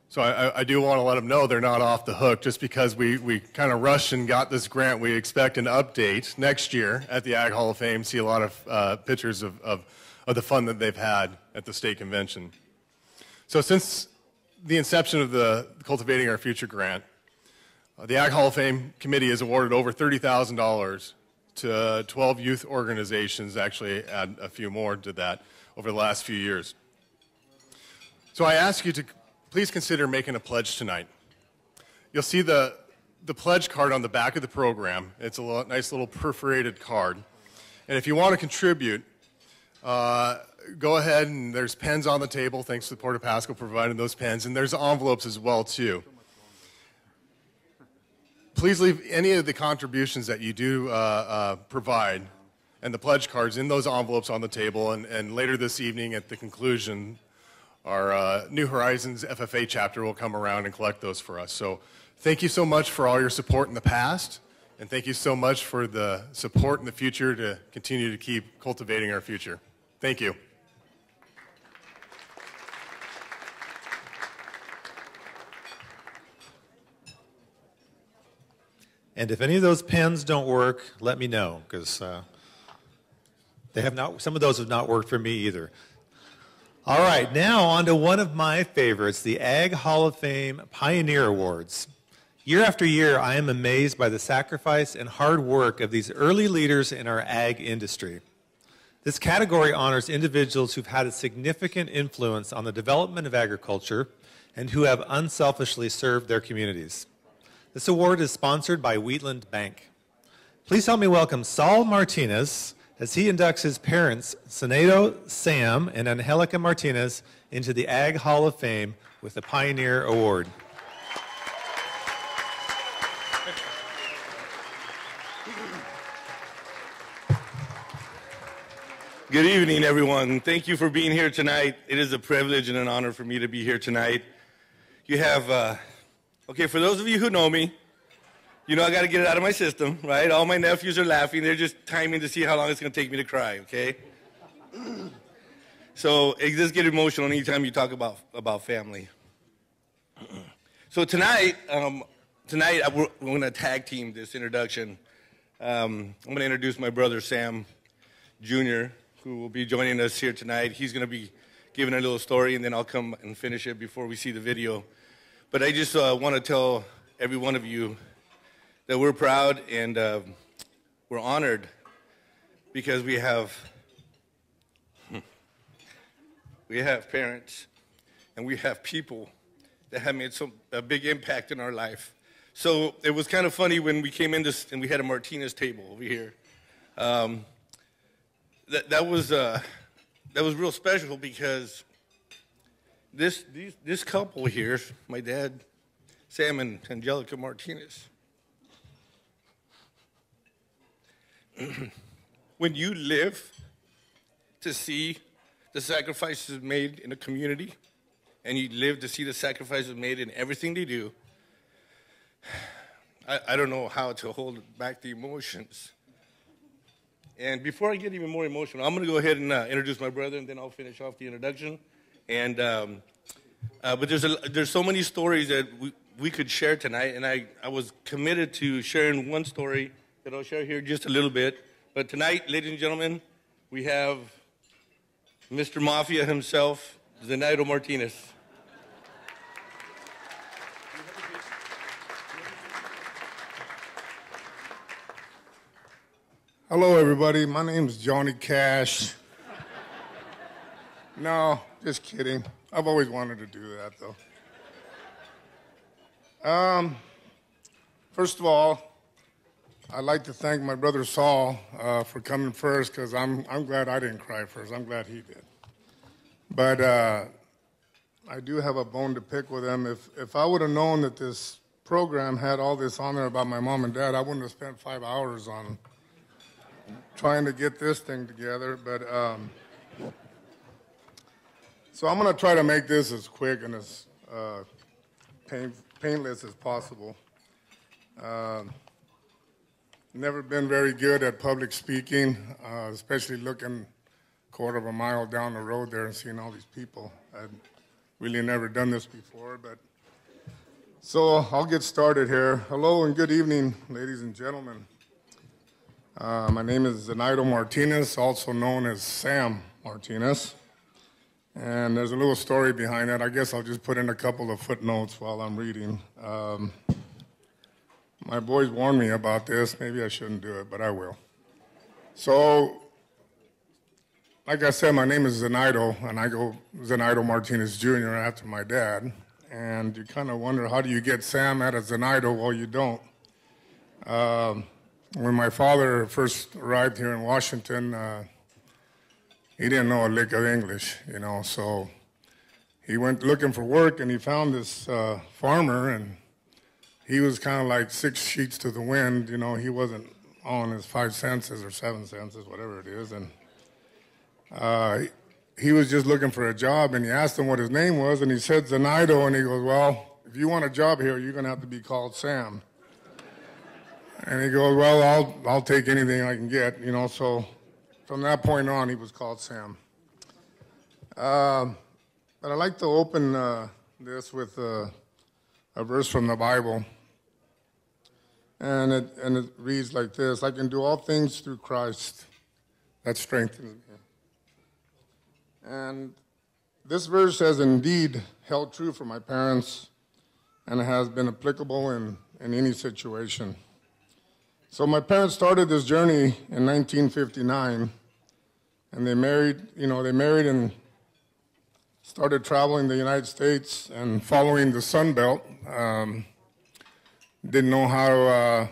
So I do want to let them know they're not off the hook. Just because we kind of rushed and got this grant, we expect an update next year at the Ag Hall of Fame. See a lot of pictures of the fun that they've had at the state convention. So since the inception of the Cultivating Our Future grant, the Ag Hall of Fame Committee has awarded over $30,000 to 12 youth organizations, actually add a few more to that over the last few years. So I ask you to please consider making a pledge tonight. You'll see the pledge card on the back of the program. It's a nice little perforated card. And if you want to contribute, go ahead, and there's pens on the table. Thanks to the Port of Pasco providing those pens. And there's envelopes as well, too. Please leave any of the contributions that you do provide and the pledge cards in those envelopes on the table. And later this evening at the conclusion, our New Horizons FFA chapter will come around and collect those for us. So thank you so much for all your support in the past, and thank you so much for the support in the future to continue to keep cultivating our future. Thank you. And if any of those pens don't work, let me know, because some of those have not worked for me either. All right, now on to one of my favorites, the Ag Hall of Fame Pioneer Awards. Year after year, I am amazed by the sacrifice and hard work of these early leaders in our ag industry. This category honors individuals who've had a significant influence on the development of agriculture and who have unselfishly served their communities. This award is sponsored by Wheatland Bank. Please help me welcome Saul Martinez as he inducts his parents, Senato Sam and Angelica Martinez, into the Ag Hall of Fame with the Pioneer Award. Good evening, everyone. Thank you for being here tonight. It is a privilege and an honor for me to be here tonight. You have, okay, for those of you who know me, you know I got to get it out of my system, right? All my nephews are laughing. They're just timing to see how long it's going to take me to cry, okay? So it does get emotional anytime you talk about family. So tonight, we're going to tag team this introduction. I'm going to introduce my brother, Sam Jr., who will be joining us here tonight. He's going to be giving a little story, and then I'll come and finish it before we see the video. But I just want to tell every one of you that we're proud and we're honored because we have parents and we have people that have made a big impact in our life. So it was kind of funny when we came in this and we had a Martinez table over here. That was real special because this couple here, my dad, Sam and Angelica Martinez, when you live to see the sacrifices made in a community and you live to see the sacrifices made in everything they do, I don't know how to hold back the emotions. And before I get even more emotional, I'm going to go ahead and introduce my brother, and then I'll finish off the introduction. And but there's so many stories that we could share tonight, and I was committed to sharing one story that I'll share here just a little bit. But tonight, ladies and gentlemen, we have Mr. Mafia himself, Zenaida Martinez. Hello, everybody. My name's Johnny Cash. No, just kidding. I've always wanted to do that, though. First of all, I'd like to thank my brother Saul for coming first, because I'm glad I didn't cry first. I'm glad he did. But I do have a bone to pick with him. If I would have known that this program had all this on there about my mom and dad, I wouldn't have spent 5 hours on trying to get this thing together. But so I'm going to try to make this as quick and as painless as possible. Never been very good at public speaking, especially looking a quarter of a mile down the road there and seeing all these people. I'd really never done this before, but so I'll get started here. Hello and good evening, ladies and gentlemen. My name is Zenaida Martinez, also known as Sam Martinez. And there's a little story behind that. I guess I'll just put in a couple of footnotes while I'm reading. My boys warned me about this. Maybe I shouldn't do it, but I will. So, like I said, my name is Zenaido, and I go Zenaido Martinez Jr. after my dad. And you kind of wonder, how do you get Sam out of Zenaido? Well, you don't. When my father first arrived here in Washington, he didn't know a lick of English, so he went looking for work, and he found this farmer, and he was kind of like 6 sheets to the wind. He wasn't on his 5 senses or 7 senses, whatever it is, and he was just looking for a job, and he asked him what his name was, and he said Zenaido, and he goes, well, if you want a job here, you're going to have to be called Sam. And he goes, well, I'll take anything I can get, so from that point on, he was called Sam. But I'd like to open this with a verse from the Bible. And it reads like this: I can do all things through Christ that strengthens me. And this verse has indeed held true for my parents, and it has been applicable in any situation. So my parents started this journey in 1959, and they married and started traveling the United States and following the Sun Belt. Didn't know how to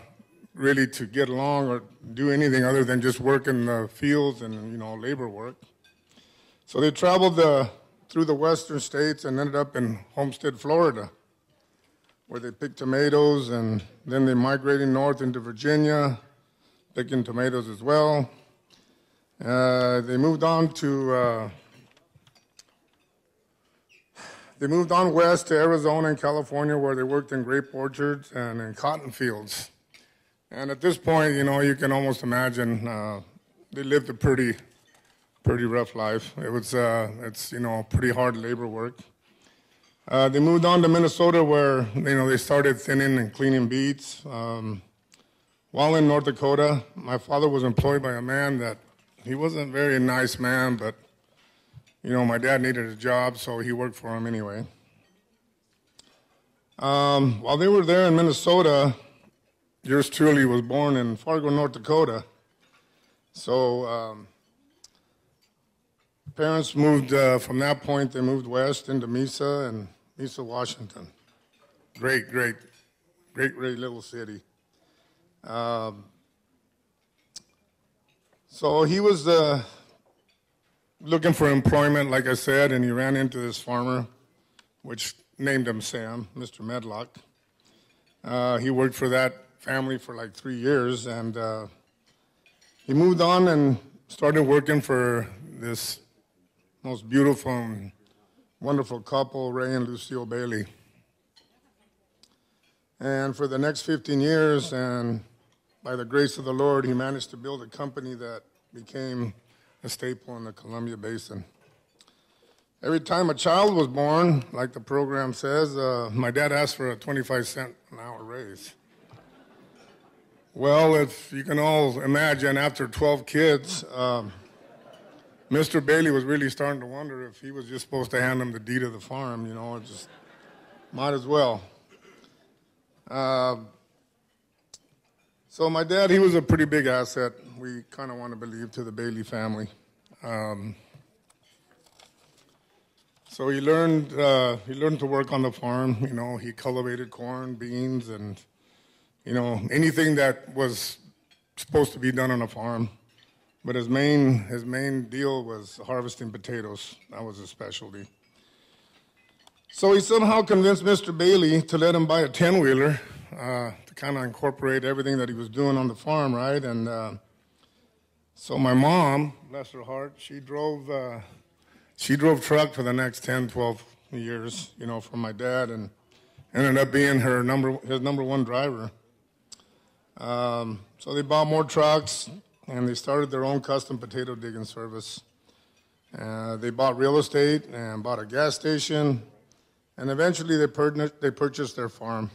really to get along or do anything other than just work in the fields and, labor work. So they traveled through the western states and ended up in Homestead, Florida, where they picked tomatoes, and then they migrated north into Virginia, picking tomatoes as well. They moved on west to Arizona and California, where they worked in grape orchards and in cotton fields. And at this point, you can almost imagine they lived a pretty rough life. It's pretty hard labor work. They moved on to Minnesota, where they started thinning and cleaning beets. While in North Dakota, my father was employed by a man that he wasn't a very nice man, but my dad needed a job, so he worked for him anyway. While they were there in Minnesota, yours truly was born in Fargo, North Dakota. So parents moved, from that point, they moved west into Mesa, Washington. Great little city. So he was looking for employment, like I said, and he ran into this farmer, which named him Sam, Mr. Medlock. He worked for that family for like 3 years, and he moved on and started working for this most beautiful and wonderful couple, Ray and Lucille Bailey. And for the next 15 years, and by the grace of the Lord, he managed to build a company that became a staple in the Columbia Basin. Every time a child was born, like the program says, my dad asked for a 25-cent an hour raise. Well, if you can all imagine, after 12 kids, Mr. Bailey was really starting to wonder if he was just supposed to hand them the deed of the farm, just might as well. So my dad, he was a pretty big asset, we kind of want to believe, to the Bailey family. So he learned to work on the farm. He cultivated corn, beans, and anything that was supposed to be done on a farm. But his main deal was harvesting potatoes. That was his specialty. So he somehow convinced Mr. Bailey to let him buy a 10-wheeler to kind of incorporate everything that he was doing on the farm, right? And so my mom, bless her heart, she drove truck for the next 10, 12 years, for my dad, and ended up being his number one driver. So they bought more trucks, and they started their own custom potato digging service. They bought real estate and bought a gas station, and eventually they purchased their farm.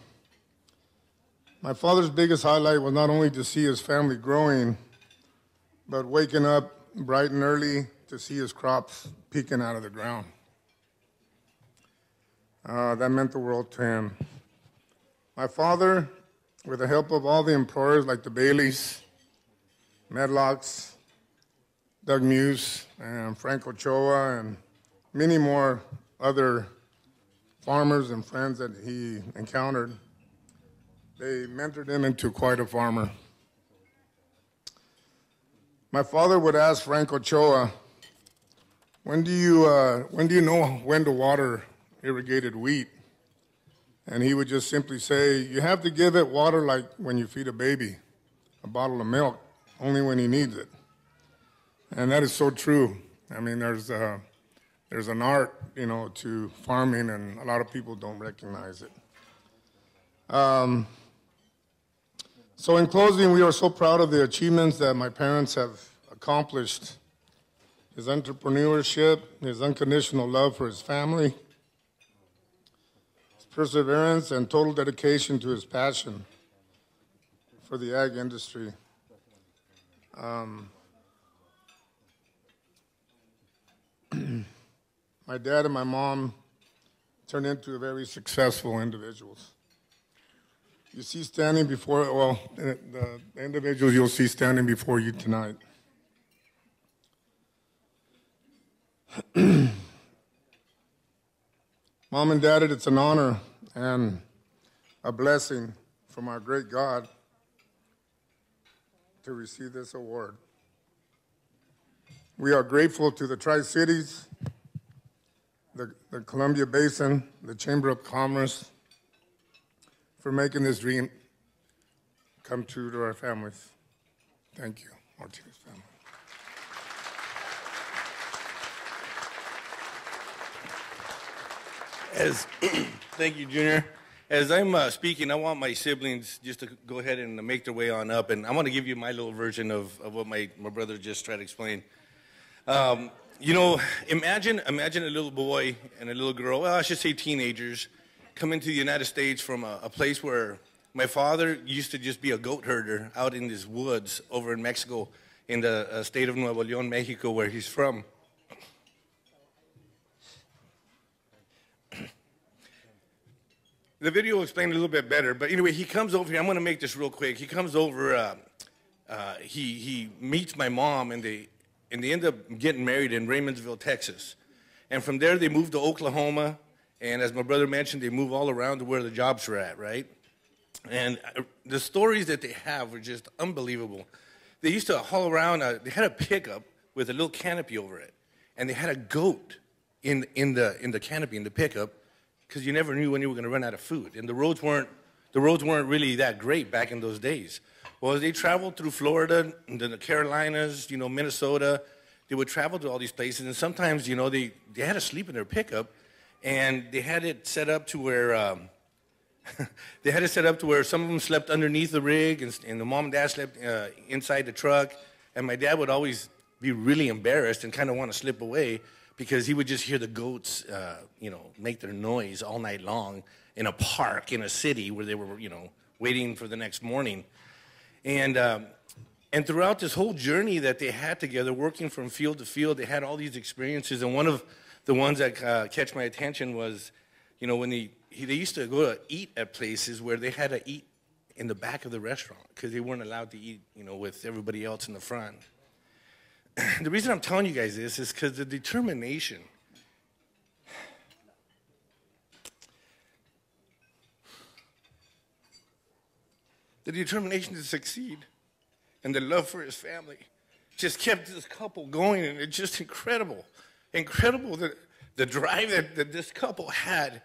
My father's biggest highlight was not only to see his family growing, but waking up bright and early to see his crops peeking out of the ground. That meant the world to him. My father, with the help of all the employers like the Baileys, Medlocks, Doug Muse, and Frank Ochoa, and many more other farmers and friends that he encountered, they mentored him into quite a farmer. My father would ask Frank Ochoa, when do you know when to water irrigated wheat? And he would just simply say, you have to give it water like when you feed a baby, a bottle of milk, only when he needs it. And that is so true. I mean, there's an art, to farming, and a lot of people don't recognize it. So in closing, we are so proud of the achievements that my parents have accomplished. His entrepreneurship, his unconditional love for his family, his perseverance, and total dedication to his passion for the ag industry. My dad and my mom turned into very successful individuals. You see standing before, the individuals you'll see standing before you tonight. Mom and Dad, it's an honor and a blessing from our great God to receive this award. We are grateful to the Tri-Cities, the Columbia Basin, the Chamber of Commerce, for making this dream come true to our families. Thank you, Martinez family. Thank you, Junior. As I'm speaking, I want my siblings just to go ahead and make their way on up, and I want to give you my little version of what my brother just tried to explain. You know, imagine a little boy and a little girl, well, I should say teenagers, coming to the United States from a place where my father used to just be a goat herder out in these woods over in Mexico, in the state of Nuevo León, Mexico, where he's from. The video will explain a little bit better, but anyway, he comes over here. I'm going to make this real quick. He comes over, he meets my mom, and they end up getting married in Raymondsville, Texas. And from there, they moved to Oklahoma, and as my brother mentioned, they move all around to where the jobs are at, right? And the stories that they have are just unbelievable. They used to haul around, they had a pickup with a little canopy over it, and they had a goat in the canopy, in the pickup, because you never knew when you were going to run out of food. And the roads weren't really that great back in those days. Well, as they traveled through Florida, the Carolinas, you know, Minnesota, they would travel to all these places, and sometimes, you know, they had to sleep in their pickup, and they had it set up to where some of them slept underneath the rig, and the mom and dad slept inside the truck, and my dad would always be really embarrassed and kind of want to slip away, because he would just hear the goats, you know, make their noise all night long in a park in a city where they were, you know, waiting for the next morning. And throughout this whole journey that they had together, working from field to field, they had all these experiences. And one of the ones that catch my attention was, you know, when they used to go to eat at places where they had to eat in the back of the restaurant because they weren't allowed to eat, you know, with everybody else in the front. The reason I'm telling you guys this is because the determination to succeed and the love for his family just kept this couple going, and it's just incredible the drive that this couple had,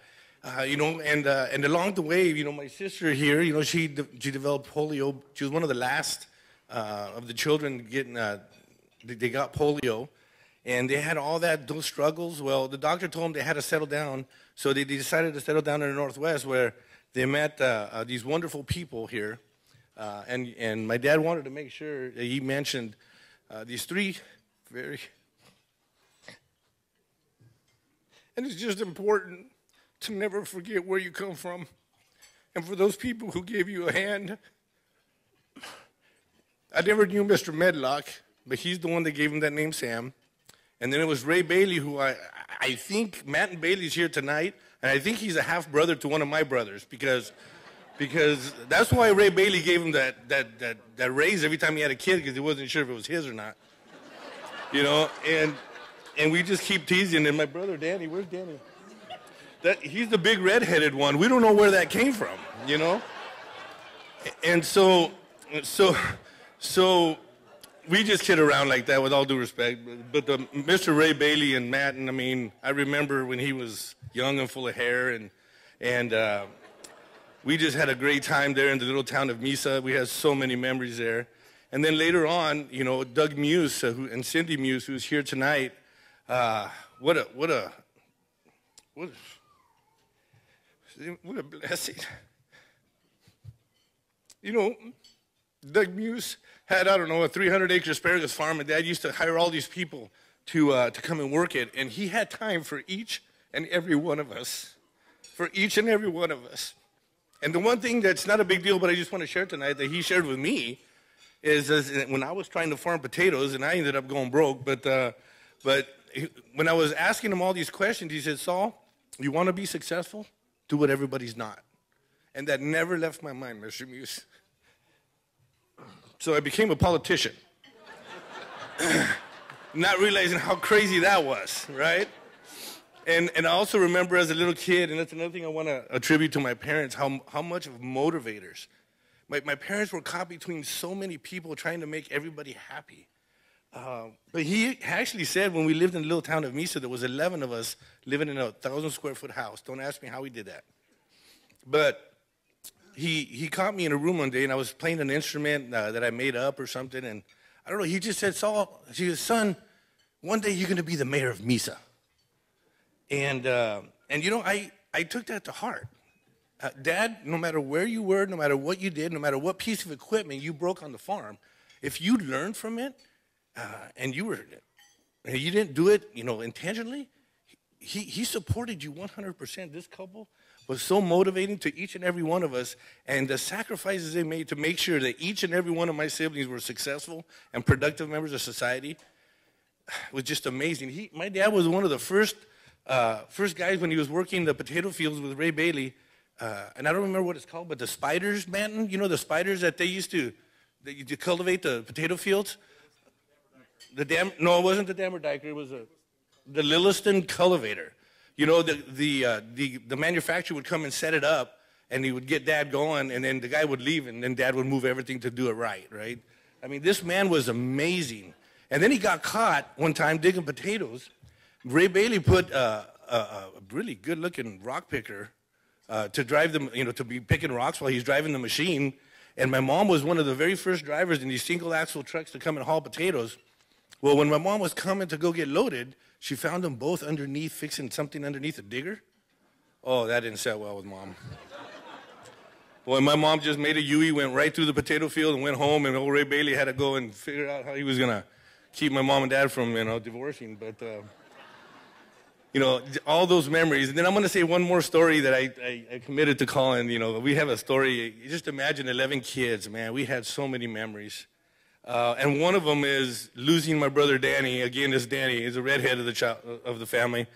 you know, and along the way, you know, my sister here, you know, she developed polio. She was one of the last of the children getting. They got polio, and they had all those struggles. Well, the doctor told them they had to settle down, so they decided to settle down in the Northwest, where they met these wonderful people here. And my dad wanted to make sure that he mentioned these three very... And it's just important to never forget where you come from. And for those people who gave you a hand, I never knew Mr. Medlock, but he's the one that gave him that name, Sam. And then it was Ray Bailey, who I think Matt and Bailey's here tonight, and I think he's a half-brother to one of my brothers, because that's why Ray Bailey gave him that raise every time he had a kid, because he wasn't sure if it was his or not. You know, and we just keep teasing. And my brother Danny, where's Danny? He's the big red-headed one. We don't know where that came from, you know? And so we just kid around like that, with all due respect. But Mr. Ray Bailey and Matt, and I mean, I remember when he was young and full of hair, and we just had a great time there in the little town of Mesa. We had so many memories there. And then later on, you know, Doug Muse and Cindy Muse, who's here tonight, what a blessing. You know, Doug Muse had, I don't know, a 300-acre asparagus farm, and Dad used to hire all these people to come and work it, and he had time for each and every one of us, And the one thing that's not a big deal, but I just want to share tonight, that he shared with me, is when I was trying to farm potatoes, and I ended up going broke, but when I was asking him all these questions, he said, Saul, you want to be successful? Do what everybody's not. And that never left my mind, Mr. Muse. So I became a politician, not realizing how crazy that was, right? And I also remember as a little kid, and that's another thing I want to attribute to my parents, how much of motivators My parents were caught between so many people trying to make everybody happy. But he actually said when we lived in the little town of Mesa, there was 11 of us living in a 1,000-square-foot house. Don't ask me how he did that. But he caught me in a room one day, and I was playing an instrument that I made up or something, and I don't know, he just said, Saul, he said, son, one day you're going to be the mayor of Mesa. And you know, I took that to heart. Dad, no matter where you were, no matter what you did, no matter what piece of equipment you broke on the farm, if you learned from it, and you didn't do it, you know, intentionally, he supported you 100%. This couple was so motivating to each and every one of us, and the sacrifices they made to make sure that each and every one of my siblings were successful and productive members of society was just amazing. My dad was one of the first guys when he was working the potato fields with Ray Bailey, and I don't remember what it's called, but the spiders, man, you know, the spiders that they used to cultivate the potato fields? No, it wasn't the Dammerdiker, it was the Lilliston cultivator. You know, the manufacturer would come and set it up, and he would get Dad going, and then the guy would leave, and then Dad would move everything to do it right? I mean, this man was amazing. And then he got caught one time digging potatoes. Ray Bailey put a really good-looking rock picker to drive them, you know, to be picking rocks while he's driving the machine. And my mom was one of the very first drivers in these single-axle trucks to come and haul potatoes. Well, when my mom was coming to go get loaded, she found them both underneath, fixing something underneath a digger. Oh, that didn't set well with Mom. Boy, my mom just made a U-E, went right through the potato field and went home, and old Ray Bailey had to go and figure out how he was going to keep my mom and dad from, you know, divorcing. But, you know, all those memories. And then I'm going to say one more story that I committed to calling. You know, we have a story. Just imagine 11 kids, man. We had so many memories. And one of them is losing my brother Danny. Again, this Danny is a redhead of the family.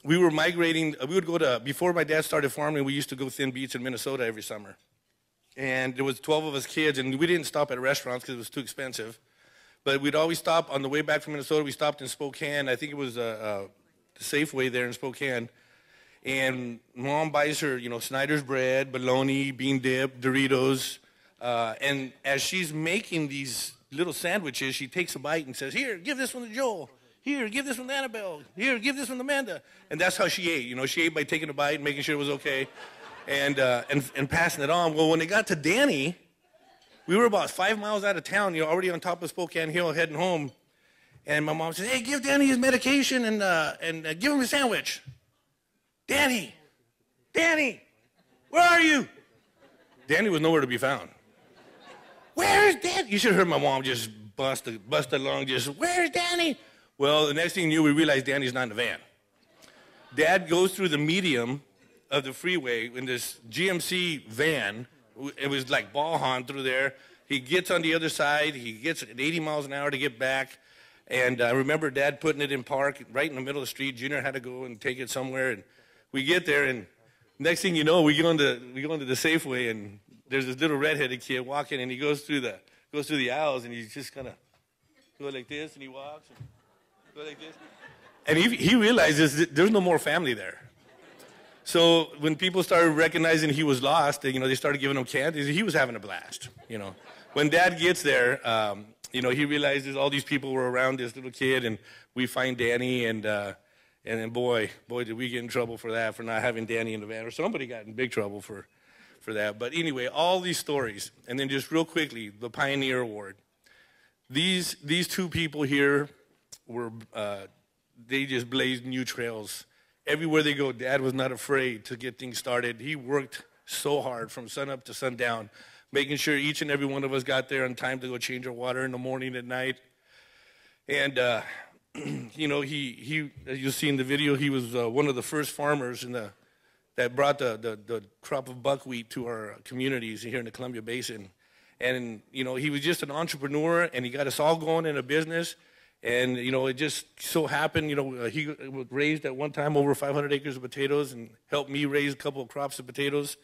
We were migrating. We would go to, before my dad started farming, we used to go Thin Beach in Minnesota every summer. And there was 12 of us kids, and we didn't stop at restaurants because it was too expensive. But we'd always stop on the way back from Minnesota. We stopped in Spokane. I think it was the Safeway there in Spokane. And Mom buys her, you know, Snyder's bread, bologna, bean dip, Doritos. And as she's making these little sandwiches, she takes a bite and says, "Here, give this one to Joel. Here, give this one to Annabelle. Here, give this one to Amanda." And that's how she ate. You know, she ate by taking a bite and making sure it was okay, and passing it on. Well, when it got to Danny, we were about 5 miles out of town, you know, already on top of Spokane Hill, heading home. And my mom said, "Hey, give Danny his medication and give him a sandwich." Danny, where are you? Danny was nowhere to be found. Where's Danny? You should have heard my mom just bust along, just, "Where's Danny?" Well, the next thing you knew, we realized Danny's not in the van. Dad goes through the medium of the freeway in this GMC van. It was like ball hauling through there. He gets on the other side. He gets at 80 miles an hour to get back. And I remember Dad putting it in park right in the middle of the street. Junior had to go and take it somewhere. And we get there, and next thing you know, we go into the Safeway, and there's this little redheaded kid walking, and he goes through the aisles, and he's just kind of go like this, and he walks and go like this. And he realizes that there's no more family there. So when people started recognizing he was lost, you know, they started giving him candy. He was having a blast, you know. When Dad gets there, you know, he realizes all these people were around this little kid, and we find Danny, and then boy, did we get in trouble for that, for not having Danny in the van, or somebody got in big trouble for that. But anyway, all these stories, and then just real quickly, the Pioneer Award. These two people here were, they just blazed new trails. Everywhere they go, Dad was not afraid to get things started. He worked so hard from sun up to sundown, making sure each and every one of us got there on time to go change our water in the morning, at night. And, you know, he, as you'll see in the video, he was one of the first farmers that brought the crop of buckwheat to our communities here in the Columbia Basin. And, you know, he was just an entrepreneur, and he got us all going in a business. And, you know, it just so happened, you know, he raised at one time over 500 acres of potatoes and helped me raise a couple of crops of potatoes.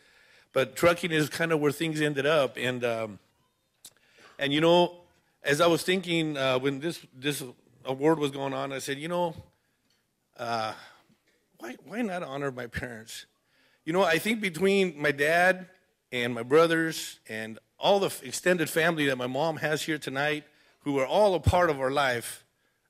But trucking is kind of where things ended up. And you know, as I was thinking when this award was going on, I said, you know, why not honor my parents? You know, I think between my dad and my brothers and all the extended family that my mom has here tonight, who are all a part of our life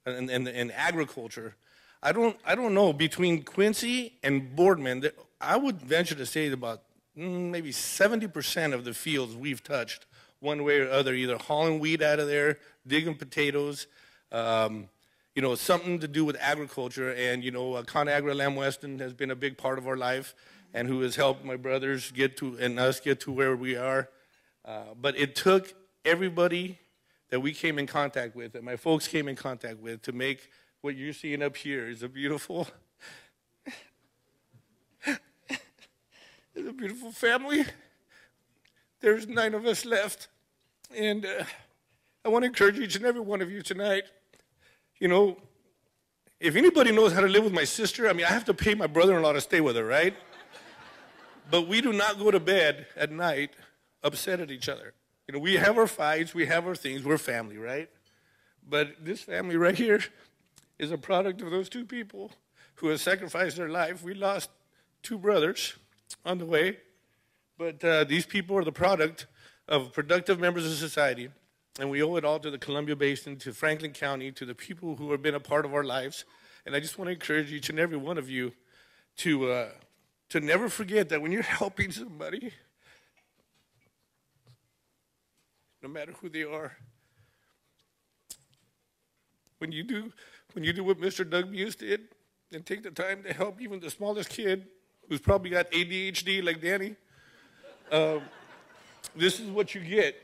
in agriculture. I don't know, between Quincy and Boardman, I would venture to say about maybe 70% of the fields we've touched one way or other, either hauling wheat out of there, digging potatoes, you know, something to do with agriculture. And, you know, ConAgra Lamb Weston has been a big part of our life and who has helped my brothers get to, and us get to where we are. But it took everybody that we came in contact with, that my folks came in contact with, to make what you're seeing up here is a beautiful, it's a beautiful family. There's 9 of us left. And I want to encourage each and every one of you tonight. You know, if anybody knows how to live with my sister, I mean, I have to pay my brother-in-law to stay with her, right? But we do not go to bed at night upset at each other. You know, we have our fights, we have our things, we're family, right? But this family right here is a product of those 2 people who have sacrificed their life. We lost 2 brothers on the way, but these people are the product of productive members of society, and we owe it all to the Columbia Basin, to Franklin County, to the people who have been a part of our lives. And I just want to encourage each and every one of you to never forget that when you're helping somebody, no matter who they are, when you do what Mr. Doug Muse did and take the time to help even the smallest kid who's probably got ADHD like Danny, this is what you get.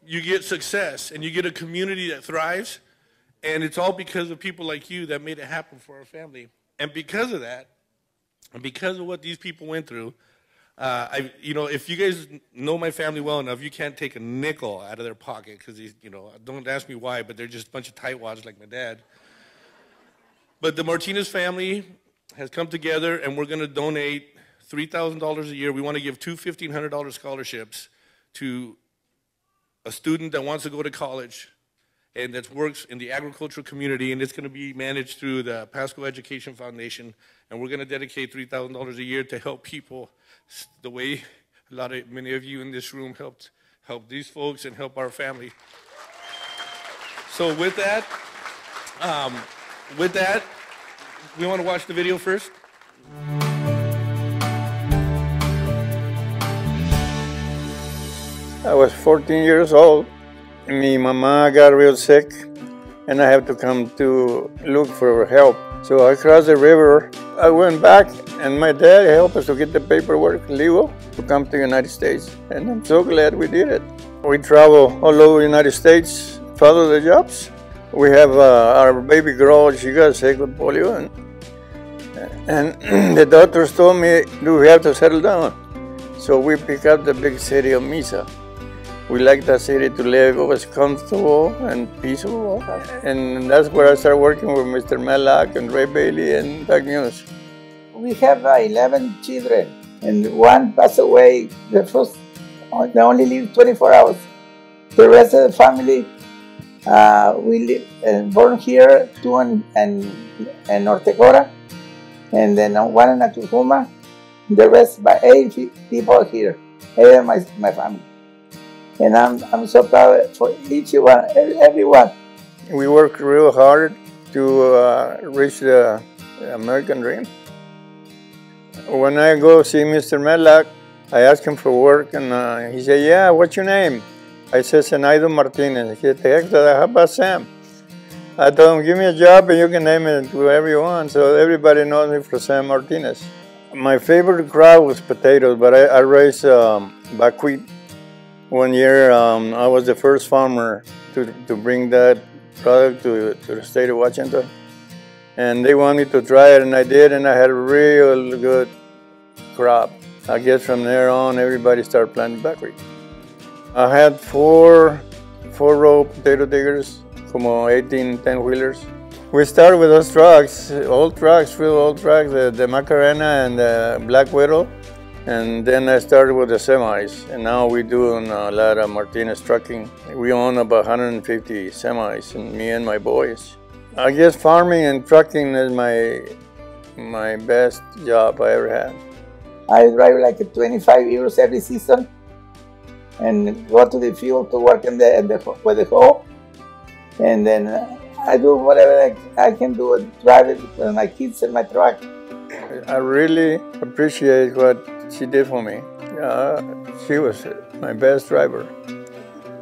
You get success, and you get a community that thrives, and it's all because of people like you that made it happen for our family. And because of that, and because of what these people went through, you know, if you guys know my family well enough, you can't take a nickel out of their pocket because you know, don't ask me why, but they're just a bunch of tightwads like my dad. But the Martinez family has come together, and we're going to donate $3,000 a year. We want to give 2 $1,500 scholarships to a student that wants to go to college and that works in the agricultural community, and it's going to be managed through the Pasco Education Foundation. And we're going to dedicate $3,000 a year to help people the way many of you in this room help these folks and help our family. So with that, we want to watch the video first. I was 14 years old. My mama got real sick, and I had to come to look for help. So I crossed the river. I went back, and my dad helped us to get the paperwork legal to come to the United States. And I'm so glad we did it. We travel all over the United States, follow the jobs. We have our baby girl, she got sick with polio, and the doctors told me, we have to settle down. So we picked up the big city of Mesa. We like that city to live. It was comfortable and peaceful. And that's where I started working with Mr. Melak and Ray Bailey and Doug Muse. We have 11 children, and 1 passed away. They only live 24 hours. The rest of the family, we live, born here, 2 in North Dakota, and then 1 in Oklahoma. The rest, by 8 people here, 8 of my family. And I'm so proud for each one, everyone. We work real hard to reach the American dream. When I go see Mr. Melak, I ask him for work, and he said, yeah, what's your name? I said, Zenaido Martinez. He said, heck, how about Sam? I told him, give me a job and you can name it whatever you want. So everybody knows me for Sam Martinez. My favorite crop was potatoes, but I raised buckwheat. One year, I was the first farmer to bring that product to the state of Washington. And they wanted me to try it, and I did, and I had a real good crop. I guess from there on, everybody started planting buckwheat. I had four row potato diggers, como 18 10-wheelers. We started with those trucks, old trucks, real old trucks, the Macarena and the Black Widow. And then I started with the semis, and now we do a lot of Martinez trucking. We own about 150 semis, and me and my boys. I guess farming and trucking is my best job I ever had. I drive like 25 years every season and go to the field to work with the hoe. And then I do whatever I can do, drive it with my kids and my truck. I really appreciate what she did for me. She was my best driver.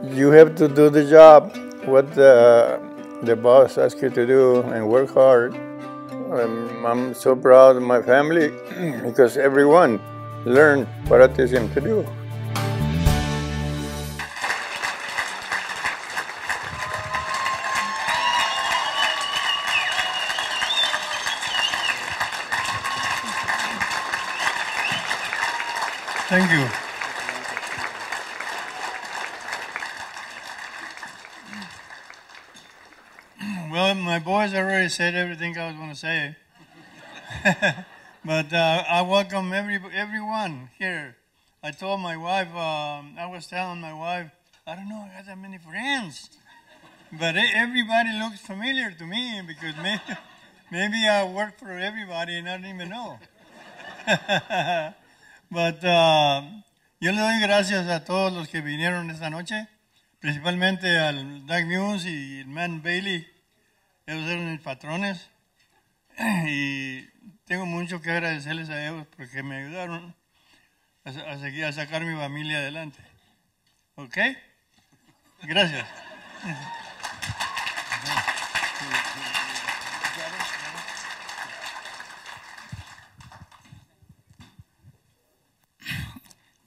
You have to do the job, what the boss asks you to do, and work hard. I'm so proud of my family because everyone learned what I teach them to do. Thank you. Well, my boys already said everything I was going to say. But I welcome everyone here. I told my wife, I was telling my wife, I don't know, I got that many friends. But everybody looks familiar to me because maybe I work for everybody and I don't even know. But yo le doy gracias a todos los que vinieron esta noche, principalmente al Doug Muse y el Man Bailey. Ellos eran mis patrones y tengo mucho que agradecerles a ellos porque me ayudaron a seguir a sacar mi familia adelante. ¿Ok? Gracias.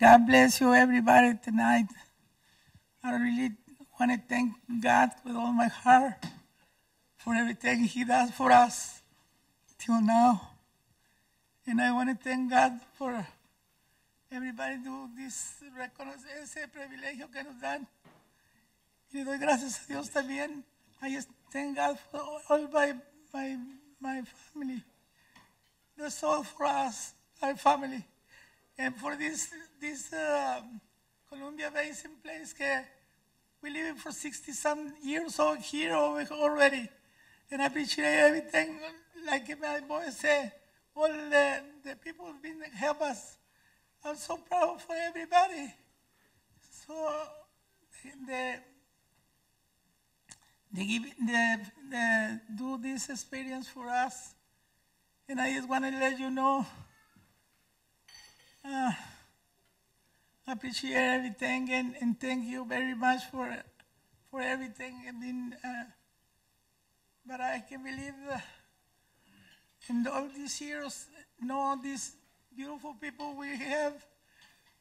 God bless you, everybody, tonight. I really want to thank God with all my heart for everything He does for us till now. And I want to thank God for everybody do this, reconocer ese privilegio que nos dan. Y le doy gracias a Dios también. I just thank God for all my family. That's all for us, our family. And for this Columbia Basin place, we live for 60-some years old here already. And I appreciate everything, like my boy said, all the people who've been help us. I'm so proud for everybody. So they do this experience for us. And I just want to let you know, I appreciate everything and thank you very much for everything. I mean, but I can believe in all these years, all these beautiful people we have,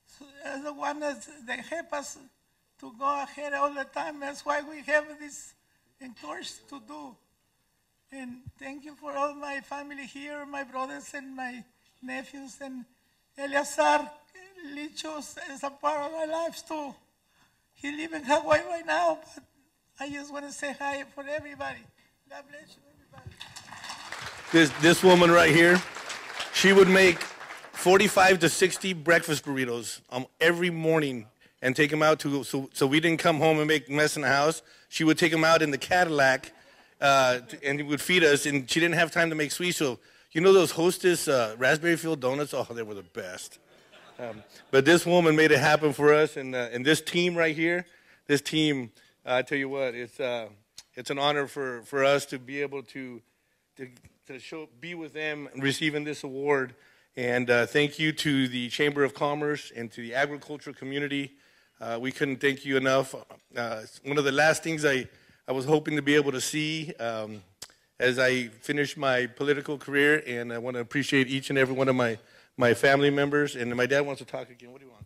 so as the one that help us to go ahead all the time. That's why we have this encouraged to do. And thank you for all my family here, my brothers and my nephews, and Eleazar Lichos is a part of our lives too. He lives in Hawaii right now, but I just want to say hi for everybody. God bless you, everybody. This woman right here, she would make 45 to 60 breakfast burritos every morning and take them out so we didn't come home and make a mess in the house. She would take them out in the Cadillac and would feed us, and she didn't have time to make sweets. So you know those Hostess raspberry filled donuts? Oh, they were the best. But this woman made it happen for us, and this team right here, this team, I tell you what, it's an honor for us to be able to be with them receiving this award. And thank you to the Chamber of Commerce and to the agricultural community. We couldn't thank you enough. One of the last things I was hoping to be able to see as I finish my political career, and I want to appreciate each and every one of my family members. And my dad wants to talk again. What do you want,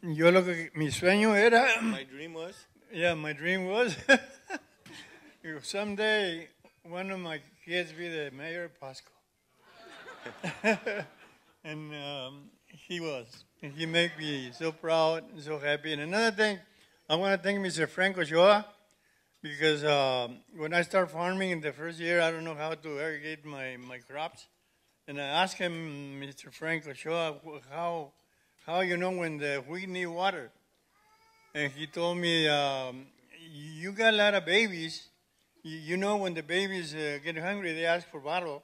Yo mi sueño era. My dream was? Yeah, my dream was someday one of my kids be the mayor of Pasco. And he was. And he made me so proud and so happy. And another thing, I want to thank Mr. Frank Ochoa because when I started farming in the first year, I don't know how to irrigate my crops. And I asked him, Mr. Frank Ochoa, how you know when the wheat need water? And he told me, you got a lot of babies. You know when the babies get hungry, they ask for bottle.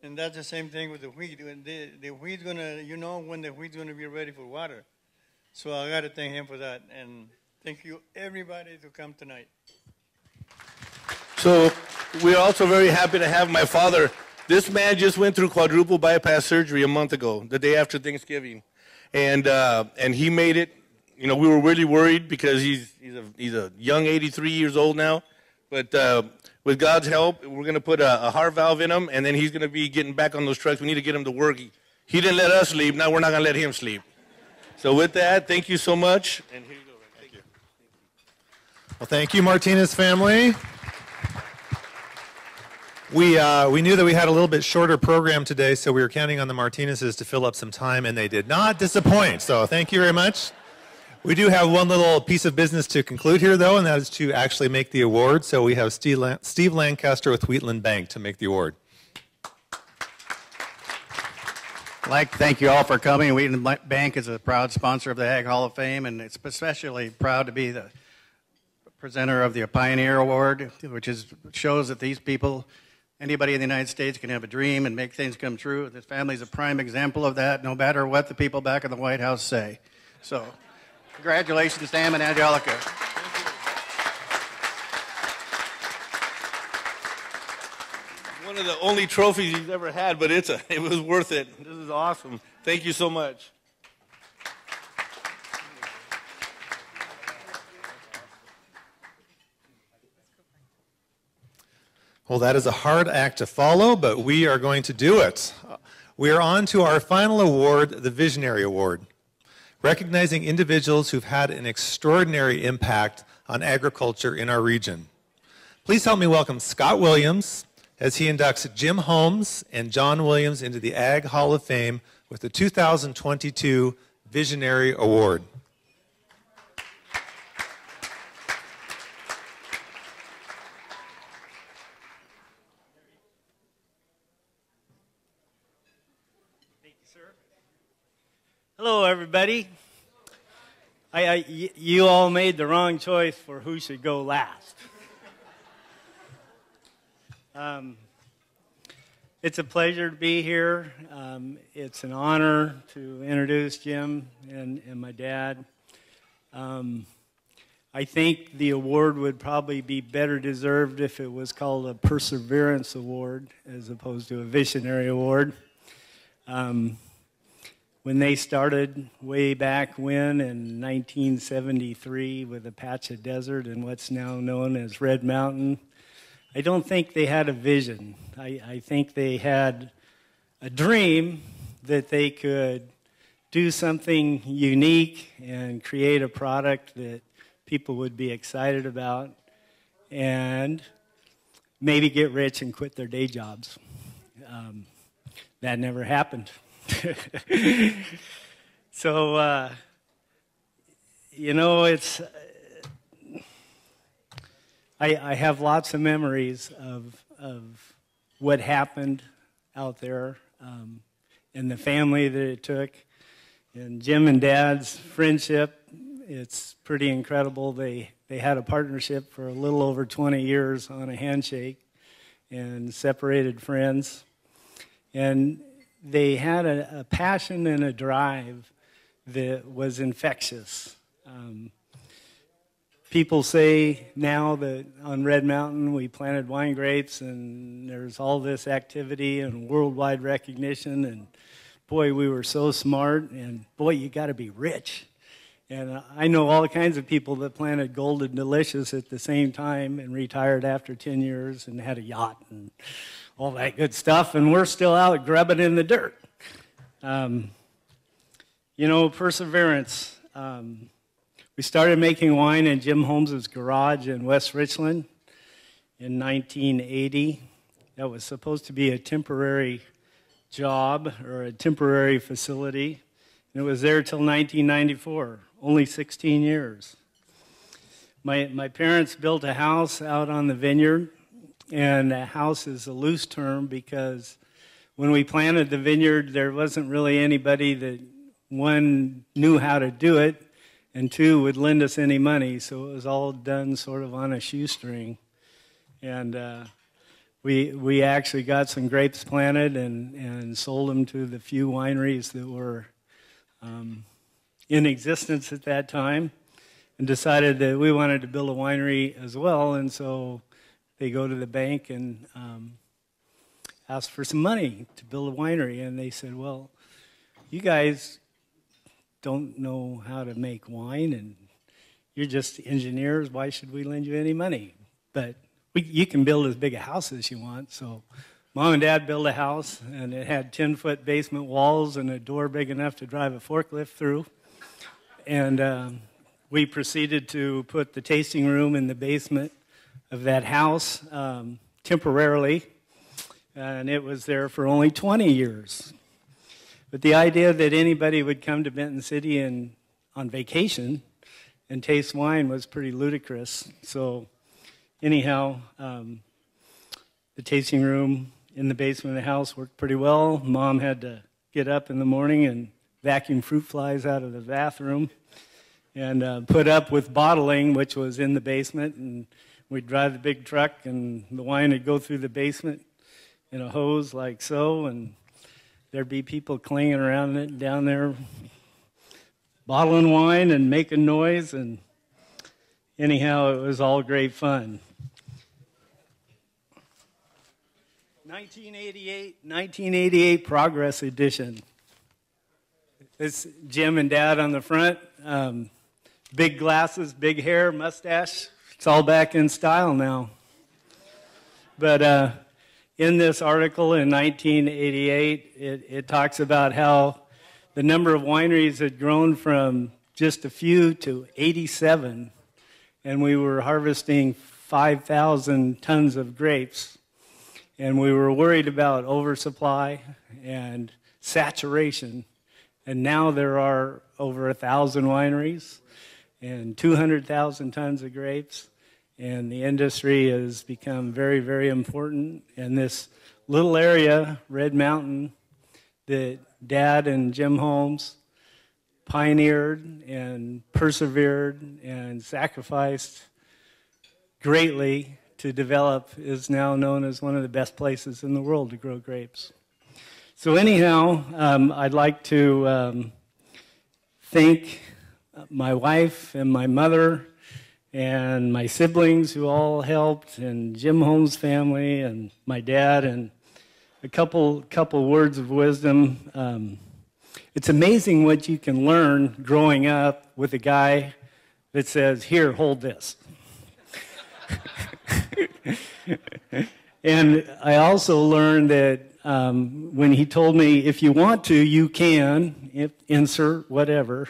And that's the same thing with the wheat. When the wheat's gonna, you know when the wheat's gonna be ready for water. So I gotta thank him for that. And thank you everybody to come tonight. So we're also very happy to have my father. This man just went through quadruple bypass surgery a month ago, the day after Thanksgiving. And he made it. You know, we were really worried because he's a young 83 years old now. But with God's help, we're going to put a heart valve in him, and then he's going to be getting back on those trucks. We need to get him to work. He didn't let us sleep. Now we're not going to let him sleep. So with that, thank you so much. And here you go. Thank you. Well, thank you, Martinez family. We knew that we had a little bit shorter program today, so we were counting on the Martinezes to fill up some time, and they did not disappoint. So thank you very much. We do have one little piece of business to conclude here, though, and that is to actually make the award. So we have Steve Lancaster with Wheatland Bank to make the award. I'd like to thank you all for coming. Wheatland Bank is a proud sponsor of the Ag Hall of Fame, and it's especially proud to be the presenter of the Pioneer Award, which shows that these people, anybody in the United States can have a dream and make things come true. This family is a prime example of that, no matter what the people back in the White House say. So, congratulations, Sam and Angelica. One of the only trophies he's ever had, but it was worth it. This is awesome. Thank you so much. Well, that is a hard act to follow, but we are going to do it. We are on to our final award, the Visionary Award, recognizing individuals who've had an extraordinary impact on agriculture in our region. Please help me welcome Scott Williams as he inducts Jim Holmes and John Williams into the Ag Hall of Fame with the 2022 Visionary Award. Hello, everybody. You all made the wrong choice for who should go last. It's a pleasure to be here. It's an honor to introduce Jim and my dad. I think the award would probably be better deserved if it was called a Perseverance Award as opposed to a Visionary Award. When they started way back when in 1973 with a patch of desert in what's now known as Red Mountain, I don't think they had a vision. I think they had a dream that they could do something unique and create a product that people would be excited about and maybe get rich and quit their day jobs. That never happened. So, you know, I have lots of memories of what happened out there and the family that it took. And Jim and Dad's friendship, it's pretty incredible. They had a partnership for a little over 20 years on a handshake and separated friends. And they had a passion and a drive that was infectious. People say now that on Red Mountain we planted wine grapes and there's all this activity and worldwide recognition, and boy, we were so smart, and boy, you got to be rich. And I know all kinds of people that planted Golden Delicious at the same time and retired after 10 years and had a yacht and all that good stuff, and we're still out grubbing in the dirt. You know, perseverance. We started making wine in Jim Holmes' garage in West Richland in 1980. That was supposed to be a temporary job or a temporary facility, and it was there till 1994, only 16 years. My parents built a house out on the vineyard. And a house is a loose term because when we planted the vineyard, there wasn't really anybody that, one, knew how to do it, and two, would lend us any money. So it was all done sort of on a shoestring. And we actually got some grapes planted and sold them to the few wineries that were in existence at that time, and decided that we wanted to build a winery as well. And so they go to the bank and ask for some money to build a winery. And they said, well, you guys don't know how to make wine, and you're just engineers. Why should we lend you any money? But you can build as big a house as you want. So Mom and Dad built a house, and it had 10-foot basement walls and a door big enough to drive a forklift through. And we proceeded to put the tasting room in the basement of that house temporarily, and it was there for only 20 years. But the idea that anybody would come to Benton City on vacation and taste wine was pretty ludicrous. So anyhow, the tasting room in the basement of the house worked pretty well. Mom had to get up in the morning and vacuum fruit flies out of the bathroom and put up with bottling, which was in the basement. And we'd drive the big truck, and the wine would go through the basement in a hose like so, and there'd be people clinging around it down there bottling wine and making noise. And anyhow, it was all great fun. 1988 Progress Edition. It's Jim and Dad on the front. Big glasses, big hair, mustache. It's all back in style now. But in this article in 1988, it talks about how the number of wineries had grown from just a few to 87, and we were harvesting 5,000 tons of grapes. And we were worried about oversupply and saturation. And now there are over 1,000 wineries and 200,000 tons of grapes. And the industry has become very, very important. And this little area, Red Mountain, that Dad and Jim Holmes pioneered and persevered and sacrificed greatly to develop, is now known as one of the best places in the world to grow grapes. So anyhow, I'd like to thank my wife and my mother and my siblings who all helped, and Jim Holmes' family and my dad, and a couple words of wisdom. It's amazing what you can learn growing up with a guy that says, "Here, hold this." And I also learned that when he told me, if you want to, you can, insert whatever,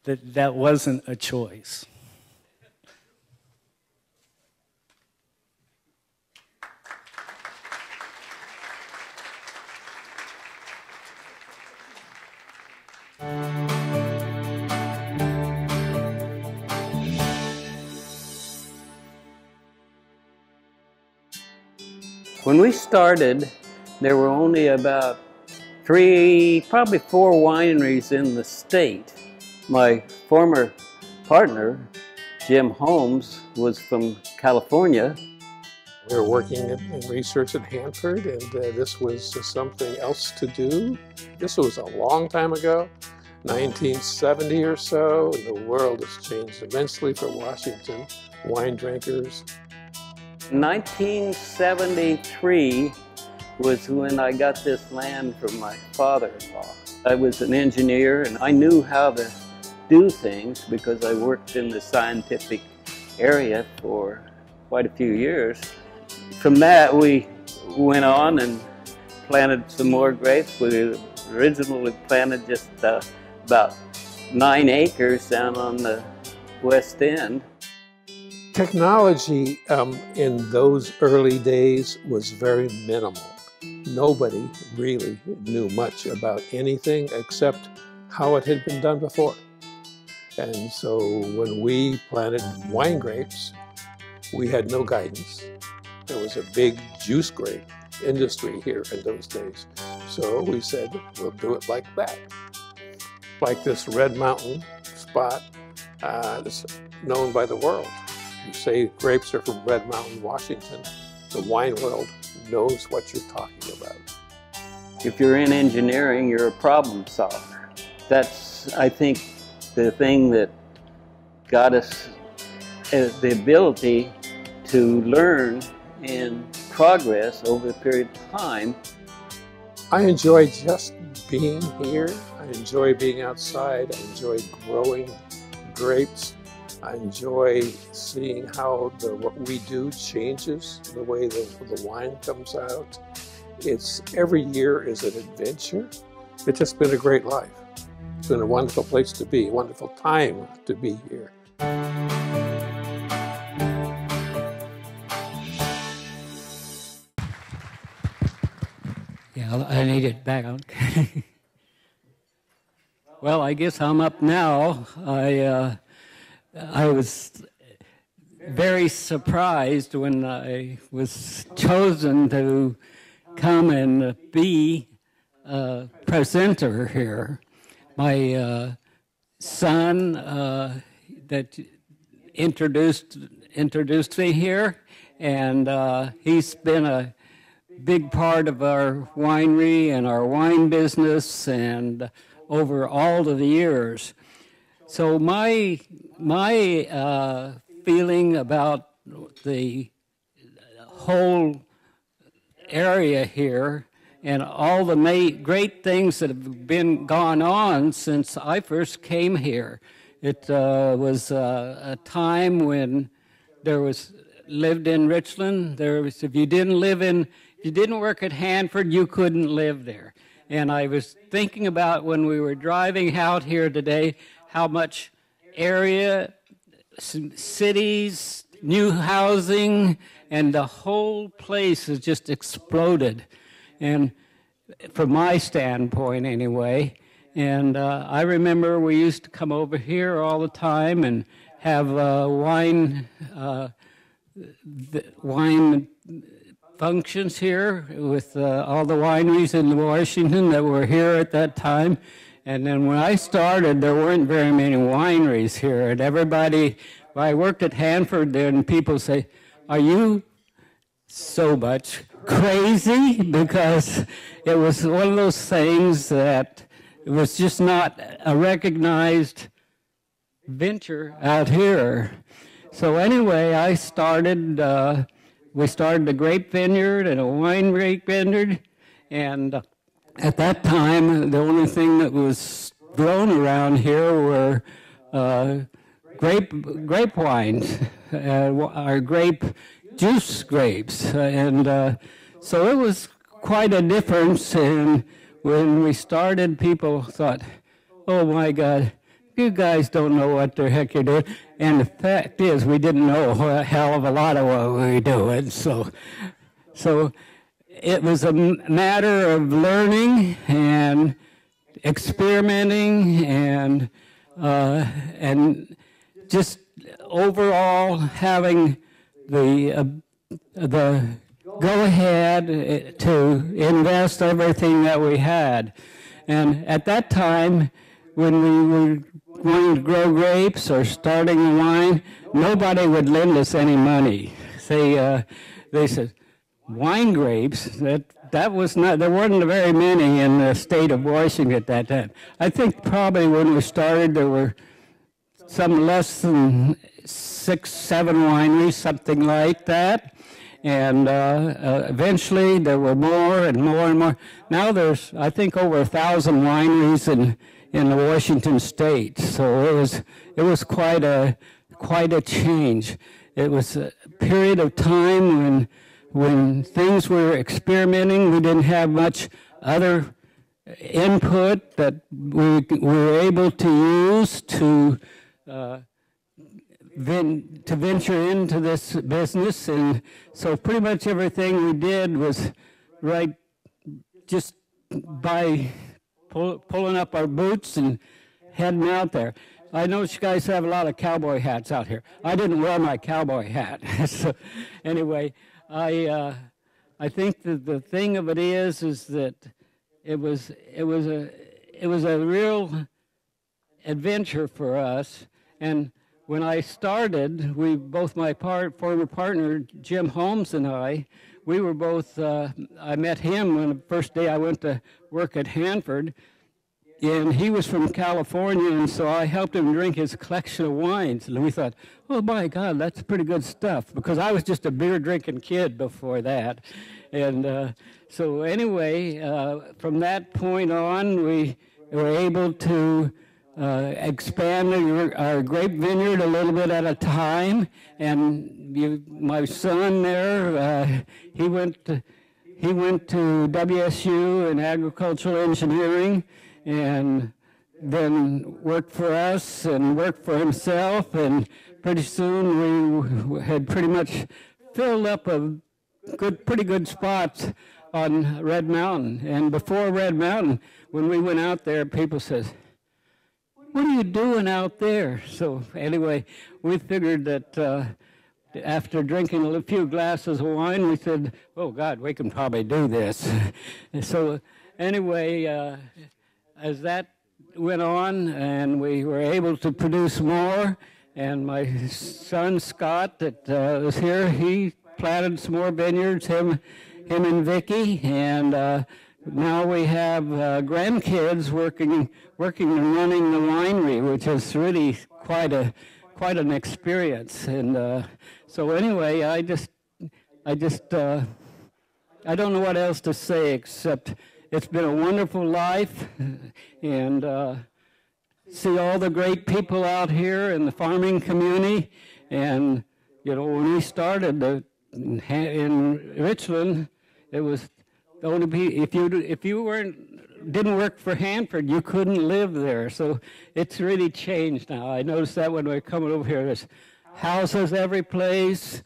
that wasn't a choice. When we started, there were only about probably four wineries in the state. My former partner, Jim Holmes, was from California. We were working in research at Hanford, and this was something else to do. This was a long time ago, 1970 or so, and the world has changed immensely for Washington wine drinkers. 1973 was when I got this land from my father-in-law. I was an engineer, and I knew how to do things because I worked in the scientific area for quite a few years. From that, we went on and planted some more grapes. We originally planted just about 9 acres down on the west end. Technology in those early days was very minimal. Nobody really knew much about anything except how it had been done before. And so when we planted wine grapes, we had no guidance. There was a big juice grape industry here in those days. So we said, we'll do it like that. Like this Red Mountain spot that's known by the world. You say grapes are from Red Mountain, Washington. The wine world knows what you're talking about. If you're in engineering, you're a problem solver. That's, I think, the thing that got us the ability to learn and progress over a period of time. I enjoy just being here. I enjoy being outside. I enjoy growing grapes. I enjoy seeing how what we do changes, the way the wine comes out. Every year is an adventure. It's just been a great life. It's been a wonderful place to be, a wonderful time to be here. Yeah, I need it back on. Well, I guess I'm up now. I was very surprised when I was chosen to come and be a presenter here. My son that introduced me here, and he's been a big part of our winery and our wine business and over all of the years. So my feeling about the whole area here and all the great things that have gone on since I first came here. It was a time when lived in Richland. If you didn't work at Hanford, you couldn't live there. And I was thinking about when we were driving out here today, how much area, cities, new housing, and the whole place has just exploded. And from my standpoint anyway, and I remember we used to come over here all the time and have wine functions here with all the wineries in Washington that were here at that time. And then when I started, there weren't very many wineries here. And everybody, when I worked at Hanford, then people say, "Are you so much crazy?" Because it was one of those things that it was just not a recognized venture out here. So anyway, we started a grape vineyard and a wine grape vineyard, and at that time, the only thing that was grown around here were grape wines, or grape juice grapes, and so it was quite a difference. And when we started, people thought, "Oh my God, you guys don't know what the heck you're doing." And the fact is, we didn't know a hell of a lot of what we were doing. So it was a matter of learning and experimenting and just overall having the go-ahead to invest everything that we had. And at that time, when we were wanting to grow grapes or starting a wine, nobody would lend us any money. They said, wine grapes, that was not, there weren't very many in the state of Washington at that time. I think probably when we started, there were some less than 6, 7 wineries, something like that. And eventually there were more and more and more. Now there's, I think, over 1,000 wineries in the Washington state. So it was quite a change. It was a period of time when things were experimenting. We didn't have much other input that we were able to use to venture into this business. And so pretty much everything we did was just by pulling up our boots and heading out there. I know you guys have a lot of cowboy hats out here. I didn't wear my cowboy hat. So anyway, I think that the thing of it is that it was a real adventure for us. And when I started, both my former partner Jim Holmes and I, we were both, I met him on the first day I went to work at Hanford, and he was from California, and so I helped him drink his collection of wines. And we thought, oh my God, that's pretty good stuff, because I was just a beer drinking kid before that. And so anyway, from that point on, we were able to expand our grape vineyard a little bit at a time. And my son there, he went to WSU in agricultural engineering, and then worked for us and worked for himself, and pretty soon we had pretty much filled up pretty good spots on Red Mountain. And before Red Mountain, when we went out there, people says, what are you doing out there? So anyway, we figured that after drinking a few glasses of wine, we said, oh God, we can probably do this. So anyway, as that went on and we were able to produce more, and my son Scott that was here, he planted some more vineyards, him and Vicky, and now we have grandkids working and running the winery, which is really quite an experience. And so anyway, I don't know what else to say except it's been a wonderful life, and see all the great people out here in the farming community. And you know, when we started in Richland, it was the only if you didn't work for Hanford, you couldn't live there. So it's really changed now. I noticed that when we're coming over here, there's houses every place.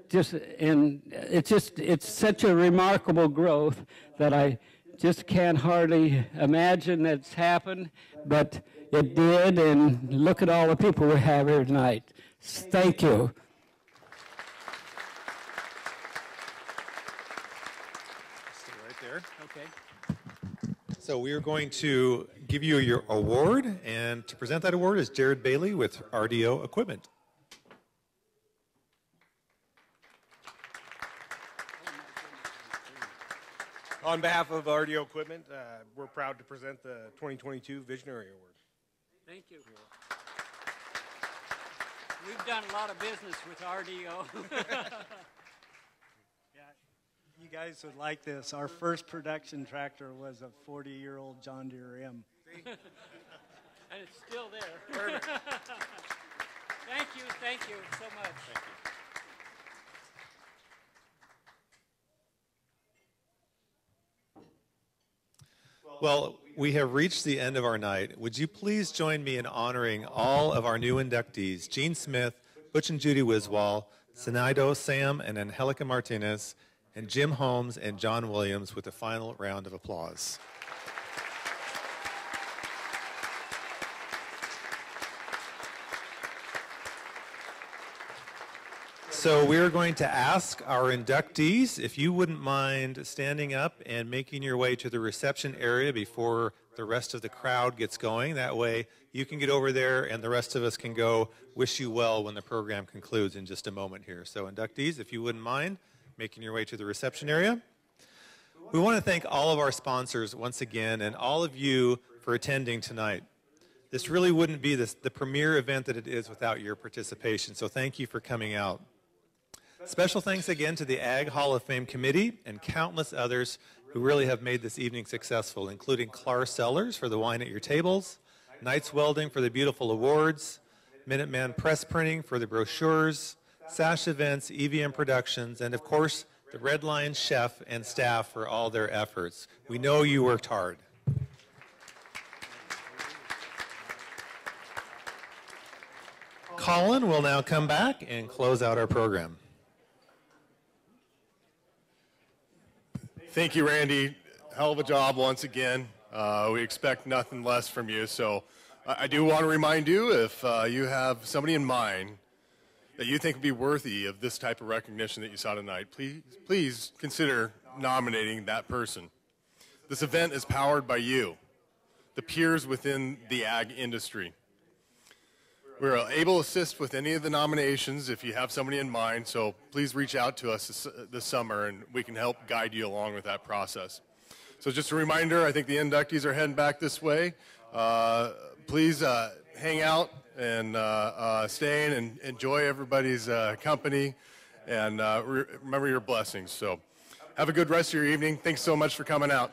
It's such a remarkable growth that I just can't hardly imagine that's happened, but it did, and look at all the people we have here tonight. Thank you. Stay right there. Okay. So we are going to give you your award, and to present that award is Jared Bailey with RDO Equipment. On behalf of RDO Equipment, we're proud to present the 2022 Visionary Award. Thank you. We've done a lot of business with RDO. Yeah, you guys would like this. Our first production tractor was a 40-year-old John Deere M. And it's still there. Perfect. Thank you so much. Thank you. Well, we have reached the end of our night. Would you please join me in honoring all of our new inductees, Gene Smith, Butch and Judy Wiswall, Sinaido Sam and Angelica Martinez, and Jim Holmes and John Williams with a final round of applause. So we're going to ask our inductees if you wouldn't mind standing up and making your way to the reception area before the rest of the crowd gets going. That way you can get over there and the rest of us can go wish you well when the program concludes in just a moment here. So inductees, if you wouldn't mind making your way to the reception area. We want to thank all of our sponsors once again and all of you for attending tonight. This really wouldn't be the premier event that it is without your participation, so thank you for coming out. Special thanks again to the Ag Hall of Fame Committee and countless others who really have made this evening successful, including Clar Cellars for the wine at your tables, Knights Welding for the beautiful awards, Minuteman Press Printing for the brochures, Sash Events, EVM Productions, and of course, the Red Lion Chef and staff for all their efforts. We know you worked hard. Colin will now come back and close out our program. Thank you, Randy. Hell of a job once again. We expect nothing less from you. So I do want to remind you, if you have somebody in mind that you think would be worthy of this type of recognition that you saw tonight, please consider nominating that person. This event is powered by you, the peers within the ag industry. We're able to assist with any of the nominations if you have somebody in mind, so please reach out to us this summer and we can help guide you along with that process. So just a reminder, I think the inductees are heading back this way. Please hang out and stay in and enjoy everybody's company, and remember your blessings. So have a good rest of your evening. Thanks so much for coming out.